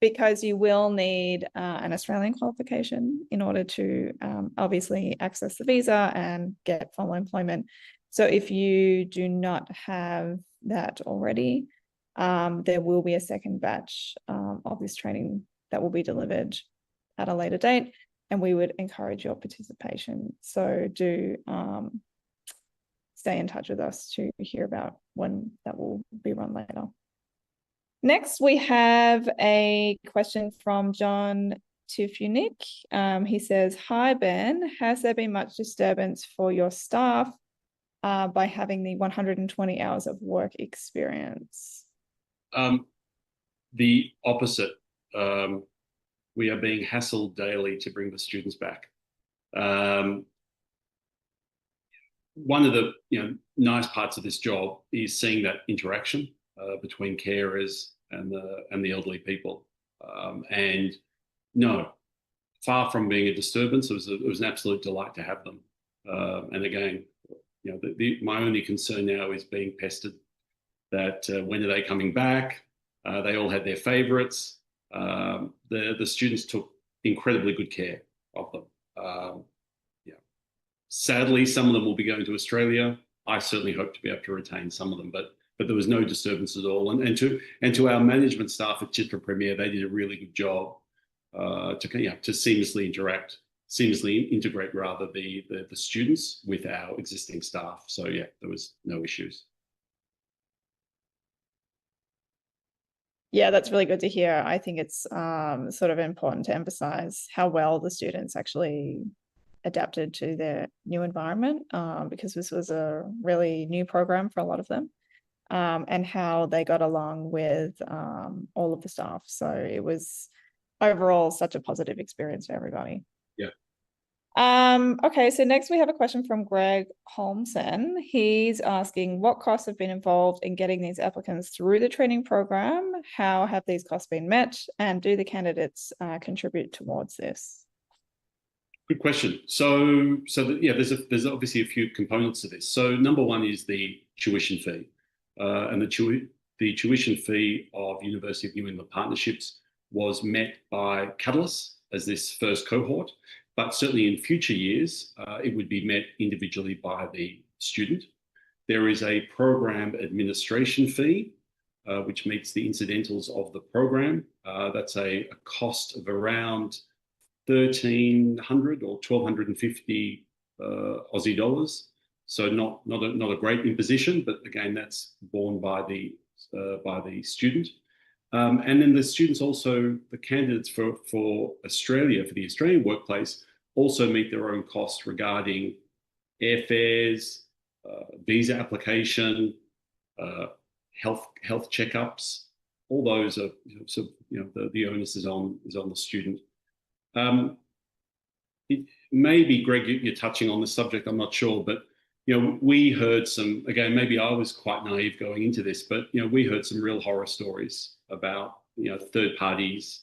because you will need an Australian qualification in order to obviously access the visa and get full employment. So if you do not have that already, there will be a second batch of this training that will be delivered at a later date, and we would encourage your participation. So do stay in touch with us to hear about when that will be run later. Next, we have a question from John Tifunik. He says, "Hi Ben, has there been much disturbance for your staff by having the 120 hours of work experience?" The opposite. We are being hassled daily to bring the students back. One of the nice parts of this job is seeing that interaction between carers and the elderly people. And no, far from being a disturbance, it was an absolute delight to have them. And again, my only concern now is being pestered. That when are they coming back? They all had their favourites. The students took incredibly good care of them. Sadly, some of them will be going to Australia. I certainly hope to be able to retain some of them, but there was no disturbance at all. And to our management staff at Chitra Premier, they did a really good job to seamlessly integrate rather the students with our existing staff. So yeah, there was no issues. Yeah, that's really good to hear. I think it's sort of important to emphasize how well the students actually adapted to their new environment, because this was a really new program for a lot of them, and how they got along with all of the staff. So it was overall such a positive experience for everybody. Yeah. Okay, so next we have a question from Greg Holmsen. He's asking, what costs have been involved in getting these applicants through the training program? How have these costs been met? And do the candidates contribute towards this? Good question. So there's obviously a few components to this. So number one is the tuition fee, and the tuition fee of University of New England Partnerships was met by Catalyst as this first cohort, but certainly in future years it would be met individually by the student. There is a program administration fee which meets the incidentals of the program. That's a cost of around 1,300 or 1,250 Aussie dollars. So not a great imposition, but again, that's borne by the student. And then the students also, the candidates for Australia, for the Australian workplace, also meet their own costs regarding airfares, visa application, health checkups. All those are the onus is on the student. Maybe, Greg, you're touching on the subject, I'm not sure, but we heard some, again, maybe I was quite naive going into this, but we heard some real horror stories about third parties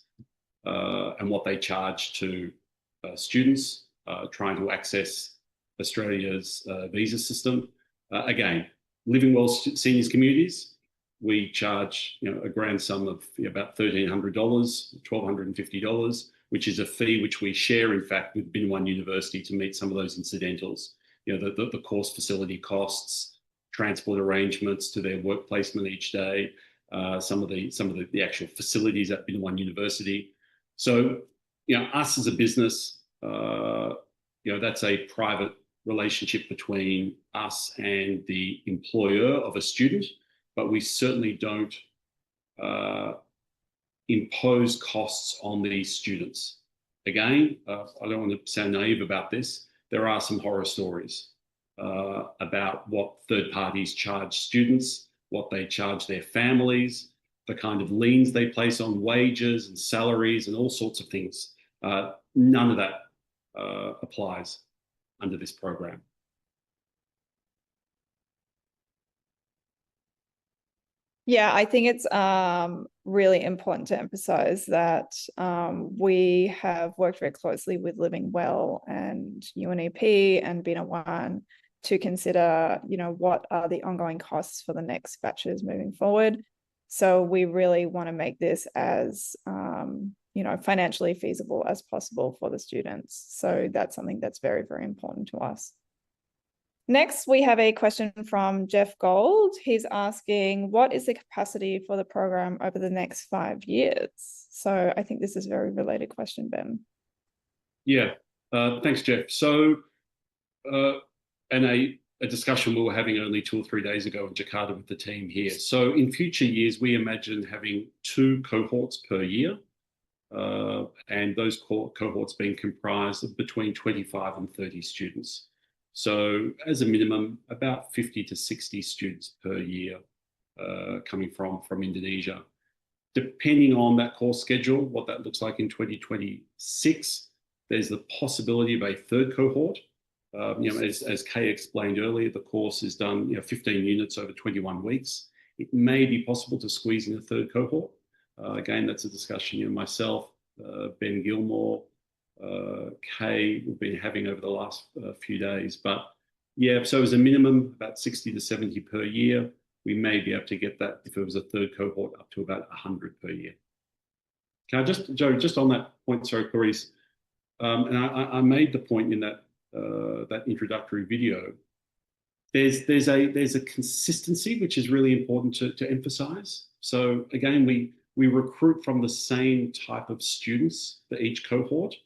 and what they charge to students trying to access Australia's visa system. Again, Living Well Seniors Communities, we charge a grand sum of about $1,300, $1,250, which is a fee which we share, in fact, with Bin One University to meet some of those incidentals. The course facility costs, transport arrangements to their work placement each day, some of the actual facilities at Bin One University. So, us as a business, that's a private relationship between us and the employer of a student, but we certainly don't impose costs on these students. Again, I don't want to sound naive about this. There are some horror stories about what third parties charge students, what they charge their families, the kind of liens they place on wages and salaries and all sorts of things. None of that applies under this program. Yeah, I think it's really important to emphasize that we have worked very closely with Living Well and UNEP and Bina One to consider, what are the ongoing costs for the next batches moving forward. So we really want to make this as, financially feasible as possible for the students. So that's something that's very, very important to us. Next, we have a question from Jeff Gold. He's asking, what is the capacity for the program over the next 5 years? So I think this is a very related question, Ben. Yeah, thanks, Jeff. So, and a discussion we were having only 2 or 3 days ago in Jakarta with the team here. So in future years, we imagine having 2 cohorts per year. and those cohorts being comprised of between 25 and 30 students. So as a minimum, about 50 to 60 students per year coming from Indonesia. Depending on that course schedule, what that looks like in 2026, there's the possibility of a third cohort. As Kay explained earlier, the course is done 15 units over 21 weeks. It may be possible to squeeze in a third cohort. Again, that's a discussion myself, Ben Gilmore, Kay, we've been having over the last few days. But yeah, so as a minimum, about 60 to 70 per year. We may be able to get that, if it was a third cohort, up to about 100 per year. Can I just, Joe, just on that point, sorry, Clarice, and I made the point in that that introductory video. There's a consistency which is really important to emphasize. So again, we recruit from the same type of students for each cohort.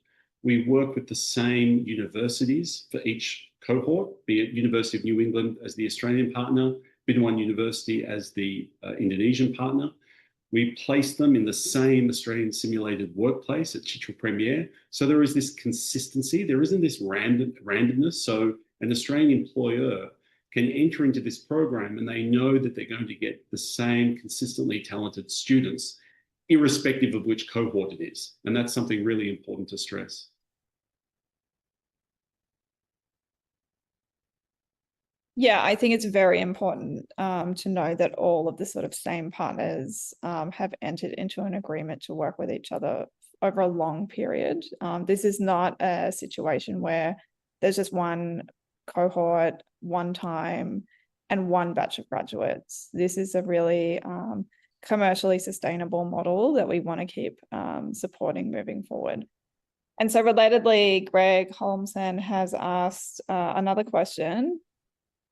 We work with the same universities for each cohort, be it University of New England as the Australian partner, Binawan University as the Indonesian partner. We place them in the same Australian simulated workplace at Chitra Premier. So there is this consistency. There isn't this randomness. So an Australian employer can enter into this program and they know that they're going to get the same consistently talented students, irrespective of which cohort it is. And that's something really important to stress. Yeah, I think it's very important to know that all of the sort of same partners have entered into an agreement to work with each other over a long period. This is not a situation where there's just one cohort, one time, and one batch of graduates. This is a really commercially sustainable model that we want to keep supporting moving forward. And so relatedly, Greg Holmsen has asked another question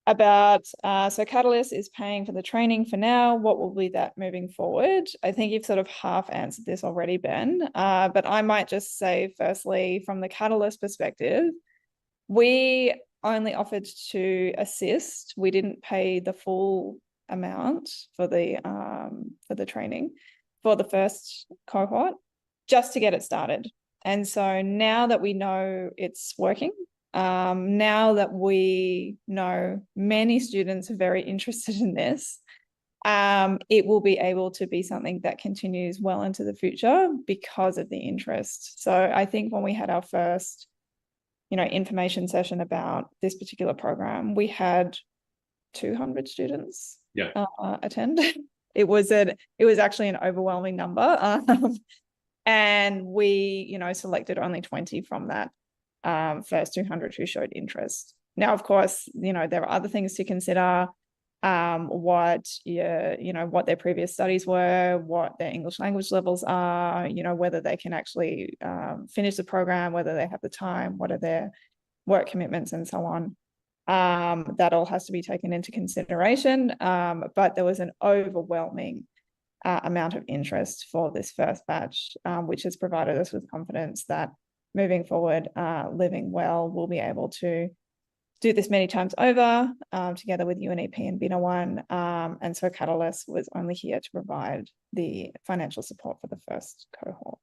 about, so Catalyst is paying for the training for now. What will be that moving forward? I think you've sort of half answered this already, Ben, but I might just say firstly, from the Catalyst perspective, we only offered to assist. We didn't pay the full amount for the training for the first cohort, just to get it started. And so now that we know it's working, now that we know many students are very interested in this, it will be able to be something that continues well into the future because of the interest. So I think when we had our first, information session about this particular program, we had 200 students attend. It was actually an overwhelming number, and we, selected only 20 from that first 200 who showed interest. Now, of course, there are other things to consider, what their previous studies were, what their English language levels are, whether they can actually finish the program, whether they have the time, what are their work commitments and so on. That all has to be taken into consideration. But there was an overwhelming amount of interest for this first batch, which has provided us with confidence that moving forward, Living Well will be able to do this many times over, together with UNEP and Binawan. And so Catalyst was only here to provide the financial support for the first cohort.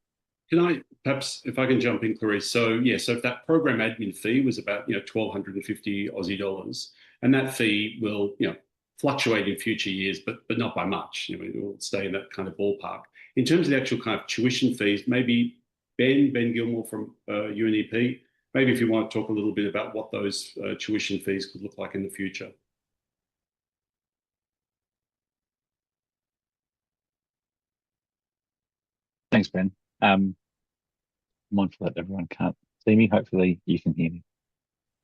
Can I, perhaps, if I can jump in, Clarice? So if that program admin fee was about 1,250 Aussie dollars, and that fee will fluctuate in future years, but not by much. It will stay in that kind of ballpark. In terms of the actual kind of tuition fees, maybe Ben Gilmore from UNEP, maybe if you want to talk a little bit about what those tuition fees could look like in the future. Thanks, Ben. Mindful that everyone can't see me. Hopefully you can hear me.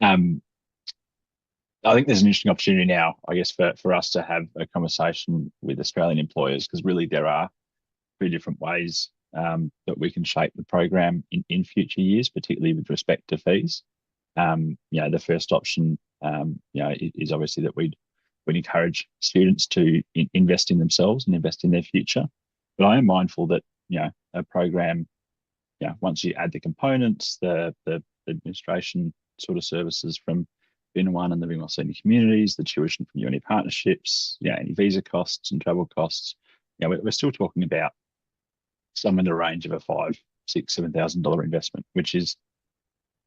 I think there's an interesting opportunity now, I guess, for us to have a conversation with Australian employers, because really there are three different ways that we can shape the program in future years, particularly with respect to fees. The first option, is obviously that we'd encourage students to invest in themselves and invest in their future. But I am mindful that a program, once you add the components, the administration sort of services from Binawan and the Living Well Senior Communities, the tuition from uni partnerships, any visa costs and travel costs, we're still talking about some in the range of a $6,000-7,000 investment, which is,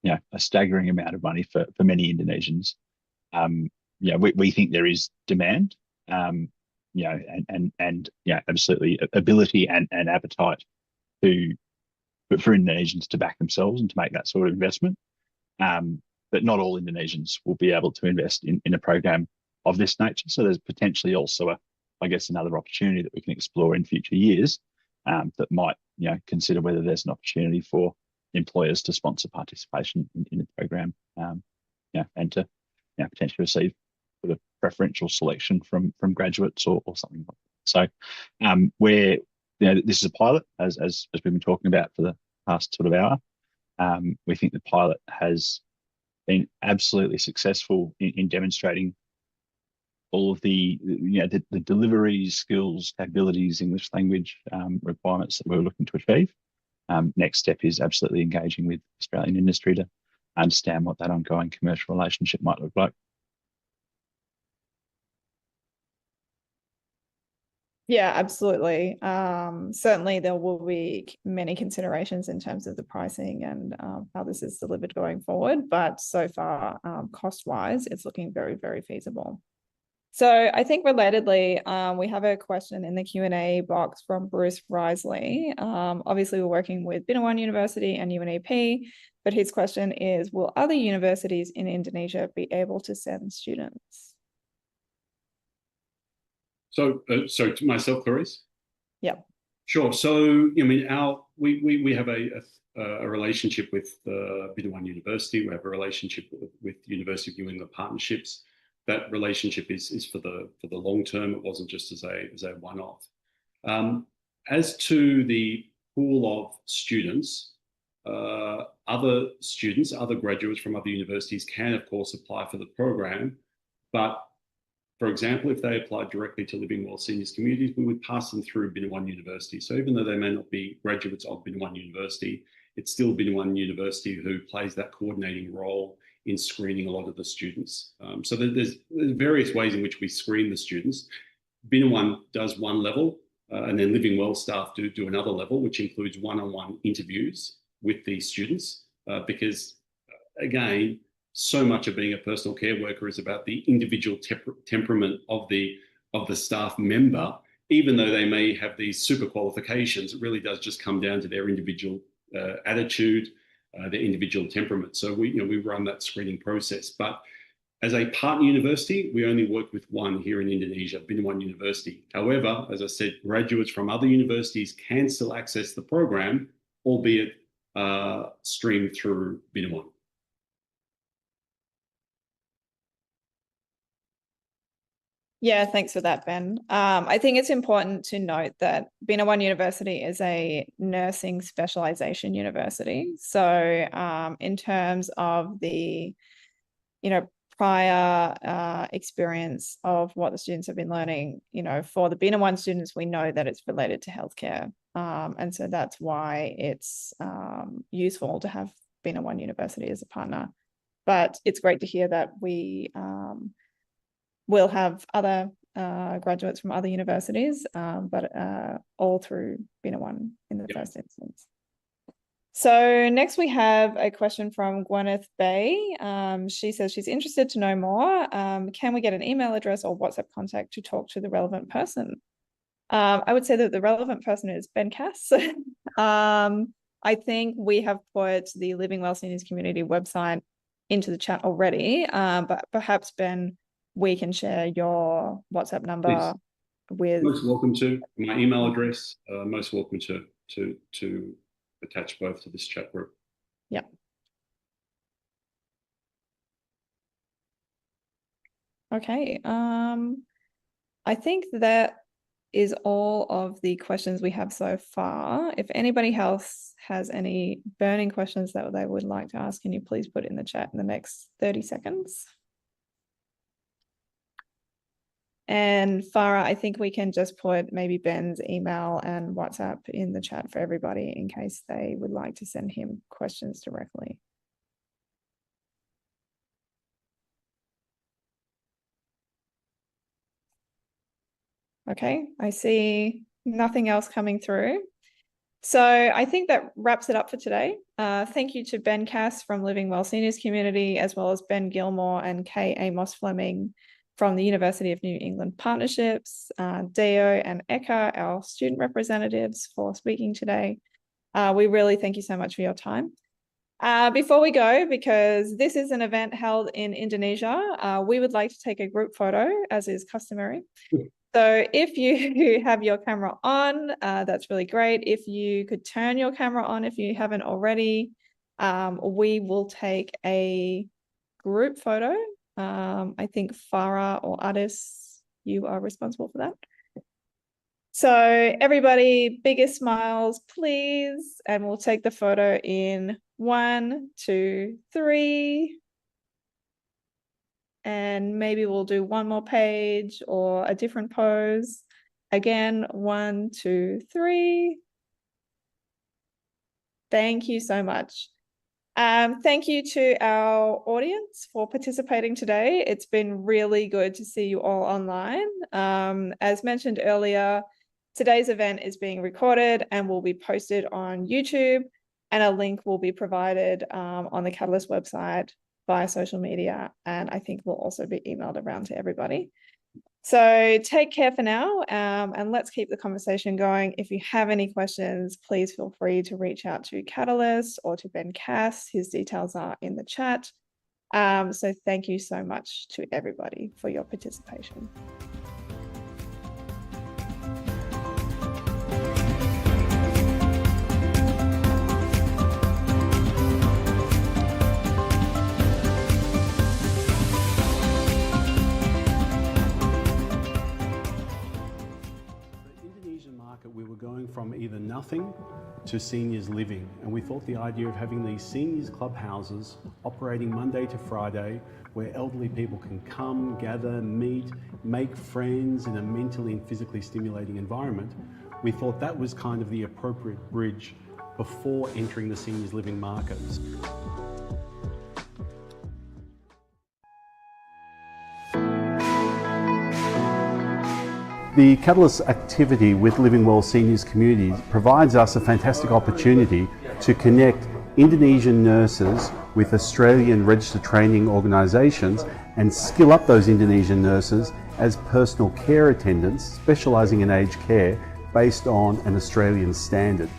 you know, a staggering amount of money for many Indonesians. You know, we think there is demand, you know, and yeah, absolutely ability and appetite for Indonesians to back themselves and to make that sort of investment. But not all Indonesians will be able to invest in a program of this nature. So there's potentially also I guess, another opportunity that we can explore in future years that might, you know, consider whether there's an opportunity for employers to sponsor participation in the program, yeah, and to, you know, potentially receive sort of preferential selection from graduates or something like that. So where, you know, this is a pilot, as we've been talking about for the past sort of hour. We think the pilot has been absolutely successful in demonstrating all of the, you know, the delivery skills, capabilities, English language requirements that we're looking to achieve. Next step is absolutely engaging with Australian industry to understand what that ongoing commercial relationship might look like. Yeah, absolutely. Certainly there will be many considerations in terms of the pricing and how this is delivered going forward, but so far, cost-wise, it's looking very, very feasible. So I think relatedly, we have a question in the Q&A box from Bruce Risley. Obviously, we're working with Binawan University and UNEP, but his question is, will other universities in Indonesia be able to send students? So, so to myself, Clarice? Yeah. Sure. So, I mean, we have a relationship with Binawan University. We have a relationship with University of New England Partnerships. That relationship is for the long term. It wasn't just as a one-off. As to the pool of students, other graduates from other universities can, of course, apply for the program. But, for example, if they applied directly to Living Well Seniors Communities, we would pass them through Binawan University. So even though they may not be graduates of Binawan University, it's still Binawan University who plays that coordinating role in screening a lot of the students. So there's various ways in which we screen the students. Binawan does one level, and then Living Well staff do another level, which includes one-on-one interviews with these students, because, again, so much of being a personal care worker is about the individual temperament of the staff member. Even though they may have these super qualifications, it really does just come down to their individual attitude, their individual temperament. So we run that screening process. But as a partner university, we only work with one here in Indonesia, Binawan University. However, as I said, graduates from other universities can still access the program, albeit streamed through Binawan. Yeah, thanks for that, Ben. I think it's important to note that Binawan University is a nursing specialization university. So in terms of the, prior experience of what the students have been learning, for the Binawan students, we know that it's related to healthcare. And so that's why it's useful to have Binawan University as a partner. But it's great to hear that we we'll have other graduates from other universities, but all through Binawan in the first instance. So next we have a question from Gwyneth Bay. She says she's interested to know more. Can we get an email address or WhatsApp contact to talk to the relevant person? I would say that the relevant person is Ben Cass. I think we have put the Living Well Seniors Community website into the chat already, but perhaps, Ben, we can share your WhatsApp number with. Most welcome to my email address. Most welcome to attach both to this chat group. Yeah. Okay. I think that is all of the questions we have so far. If anybody else has any burning questions that they would like to ask, can you please put it in the chat in the next 30 seconds? And Farah, I think we can just put maybe Ben's email and WhatsApp in the chat for everybody in case they would like to send him questions directly. Okay, I see nothing else coming through. So I think that wraps it up for today. Thank you to Ben Cass from Living Well Seniors Community, as well as Ben Gilmore and Kay Amos Fleming from the University of New England Partnerships, Deo and Eka, our student representatives, for speaking today. We really thank you so much for your time. Before we go, because this is an event held in Indonesia, we would like to take a group photo, as is customary. So if you have your camera on, that's really great. If you could turn your camera on if you haven't already, we will take a group photo. I think Farah or Adis, you are responsible for that. So everybody, biggest smiles, please. And we'll take the photo in 1, 2, 3. And maybe we'll do one more page or a different pose. Again, 1, 2, 3. Thank you so much. Thank you to our audience for participating today. It's been really good to see you all online. As mentioned earlier, today's event is being recorded and will be posted on YouTube, and a link will be provided on the Catalyst website via social media, and I think will also be emailed around to everybody. So take care for now, and let's keep the conversation going. If you have any questions, please feel free to reach out to Catalyst or to Ben Cass. His details are in the chat. So thank you so much to everybody for your participation. We were going from either nothing to seniors living, and we thought the idea of having these seniors clubhouses operating Monday to Friday, where elderly people can come, gather, meet, make friends in a mentally and physically stimulating environment, we thought that was kind of the appropriate bridge before entering the seniors living markets. The Catalyst activity with Living Well Seniors Communities provides us a fantastic opportunity to connect Indonesian nurses with Australian registered training organisations and skill up those Indonesian nurses as personal care attendants specialising in aged care based on an Australian standard.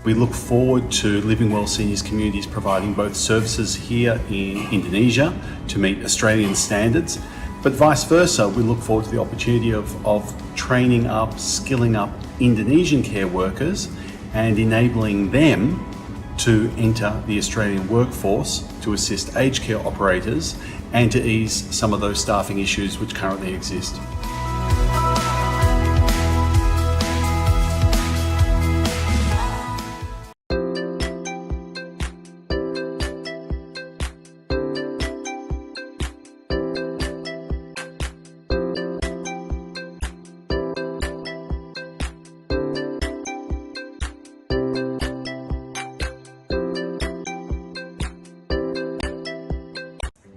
We look forward to Living Well Seniors Communities providing both services here in Indonesia to meet Australian standards, but vice versa. We look forward to the opportunity of training up, skilling up Indonesian care workers and enabling them to enter the Australian workforce to assist aged care operators and to ease some of those staffing issues which currently exist.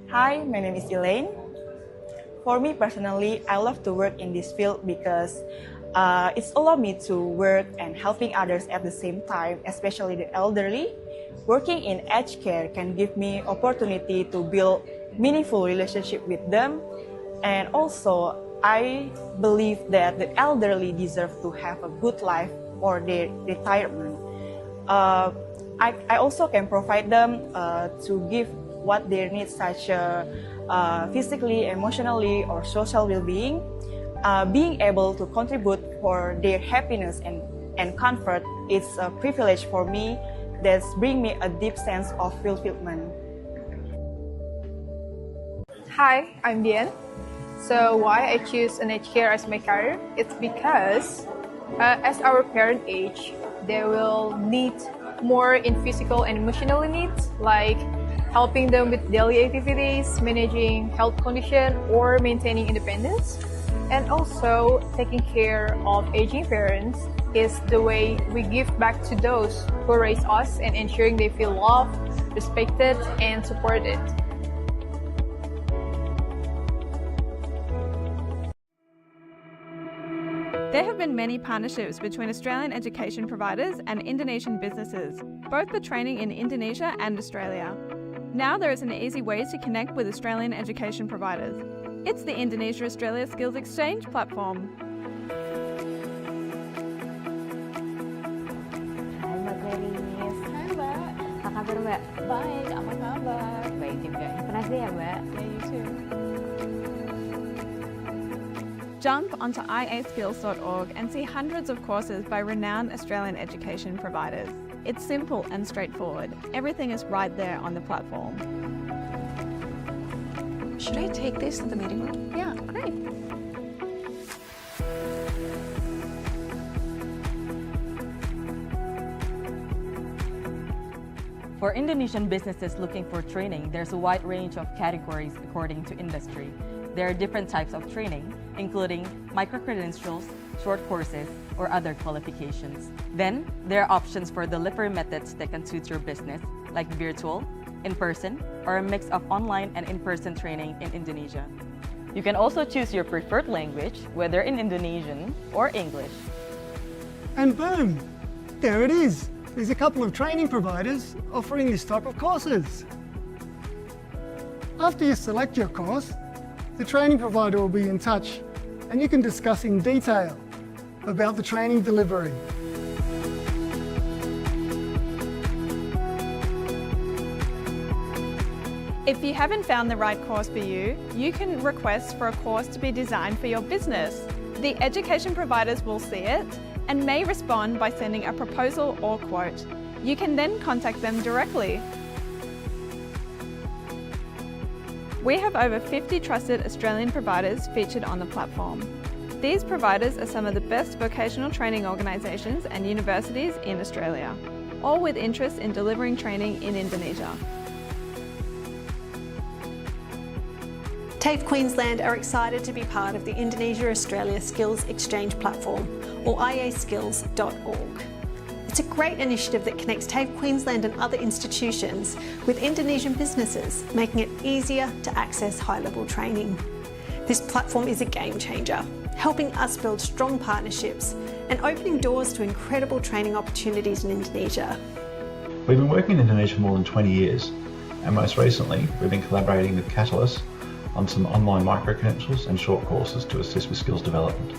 Hi, my name is Elaine. For me personally, I love to work in this field because it's allowed me to work and helping others at the same time, especially the elderly. Working in aged care can give me opportunity to build meaningful relationship with them, and also I believe that the elderly deserve to have a good life or their retirement. I also can provide them to give what their needs, such physically, emotionally, or social well-being. Being able to contribute for their happiness and comfort is a privilege for me that's bring me a deep sense of fulfillment. Hi, I'm Dian. So why I choose an aged care as my career? It's because as our parent age, they will need more in physical and emotional needs, like helping them with daily activities, managing health condition, or maintaining independence. And also, taking care of aging parents is the way we give back to those who raise us and ensuring they feel loved, respected, and supported. There have been many partnerships between Australian education providers and Indonesian businesses, both for training in Indonesia and Australia. Now there is an easy way to connect with Australian education providers. It's the Indonesia-Australia Skills Exchange platform. Hai Mbak Clarice. Hai Mbak. Apa kabar Mbak? Baik, apa kabar? Baik juga. Have a nice day ya Mbak. Yeah, you too. Jump onto IA-skills.org and see hundreds of courses by renowned Australian education providers. It's simple and straightforward. Everything is right there on the platform. Should I take this to the meeting room? Yeah, great. For Indonesian businesses looking for training, there's a wide range of categories according to industry. There are different types of training, including micro-credentials, short courses, or other qualifications. Then, there are options for delivery methods that can suit your business, like virtual, in-person, or a mix of online and in-person training in Indonesia. You can also choose your preferred language, whether in Indonesian or English. And boom, there it is. There's a couple of training providers offering this type of courses. After you select your course, the training provider will be in touch and you can discuss in detail about the training delivery. If you haven't found the right course for you, you can request for a course to be designed for your business. The education providers will see it and may respond by sending a proposal or quote. You can then contact them directly. We have over 50 trusted Australian providers featured on the platform. These providers are some of the best vocational training organisations and universities in Australia, all with interest in delivering training in Indonesia. TAFE Queensland are excited to be part of the Indonesia-Australia Skills Exchange platform, or IA-CEPA. It's a great initiative that connects TAFE Queensland and other institutions with Indonesian businesses, making it easier to access high-level training. This platform is a game changer, helping us build strong partnerships and opening doors to incredible training opportunities in Indonesia. We've been working in Indonesia for more than 20 years, and most recently we've been collaborating with Catalyst on some online micro-credentials and short courses to assist with skills development.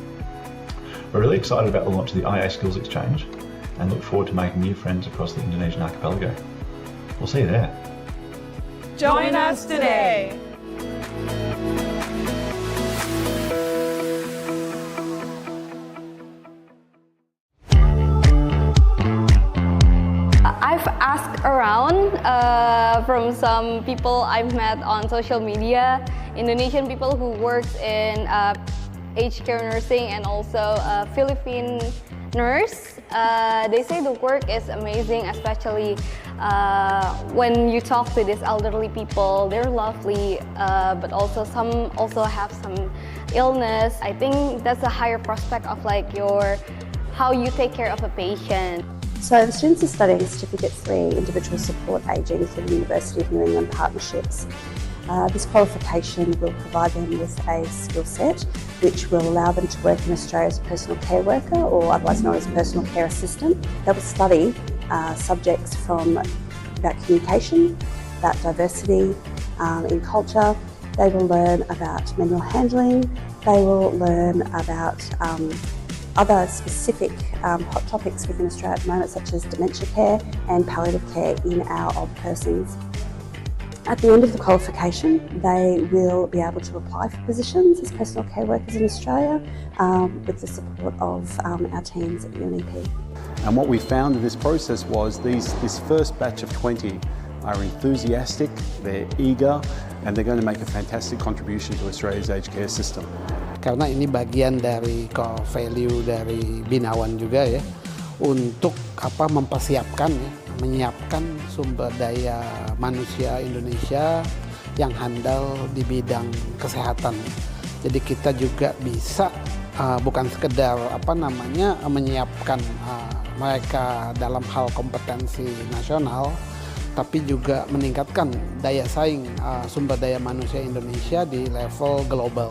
We're really excited about the launch of the IA Skills Exchange and look forward to making new friends across the Indonesian archipelago. We'll see you there. Join us today! I've asked around from some people I've met on social media, Indonesian people who work in aged care nursing and also Philippine nurse. They say the work is amazing, especially when you talk to these elderly people. They're lovely, but also some also have some illness. I think that's a higher prospect of like how you take care of a patient. So the students are studying Certificate 3 Individual Support Ageing for the University of New England Partnerships. This qualification will provide them with a skill set which will allow them to work in Australia as a personal care worker, or otherwise known as personal care assistant. They will study subjects about communication, about diversity in culture. They will learn about manual handling. They will learn about other specific hot topics within Australia at the moment, such as dementia care and palliative care in our old persons. At the end of the qualification, they will be able to apply for positions as personal care workers in Australia with the support of our teams at UNEP. And what we found in this process was this first batch of 20 are enthusiastic, they're eager, and they're going to make a fantastic contribution to Australia's aged care system. Karena ini bagian dari core value dari Binawan juga ya, untuk mempersiapkan ya, menyiapkan sumber daya manusia Indonesia yang handal di bidang kesehatan. Jadi kita juga bisa bukan sekedar menyiapkan mereka dalam hal kompetensi nasional, tapi juga meningkatkan daya saing sumber daya manusia Indonesia di level global.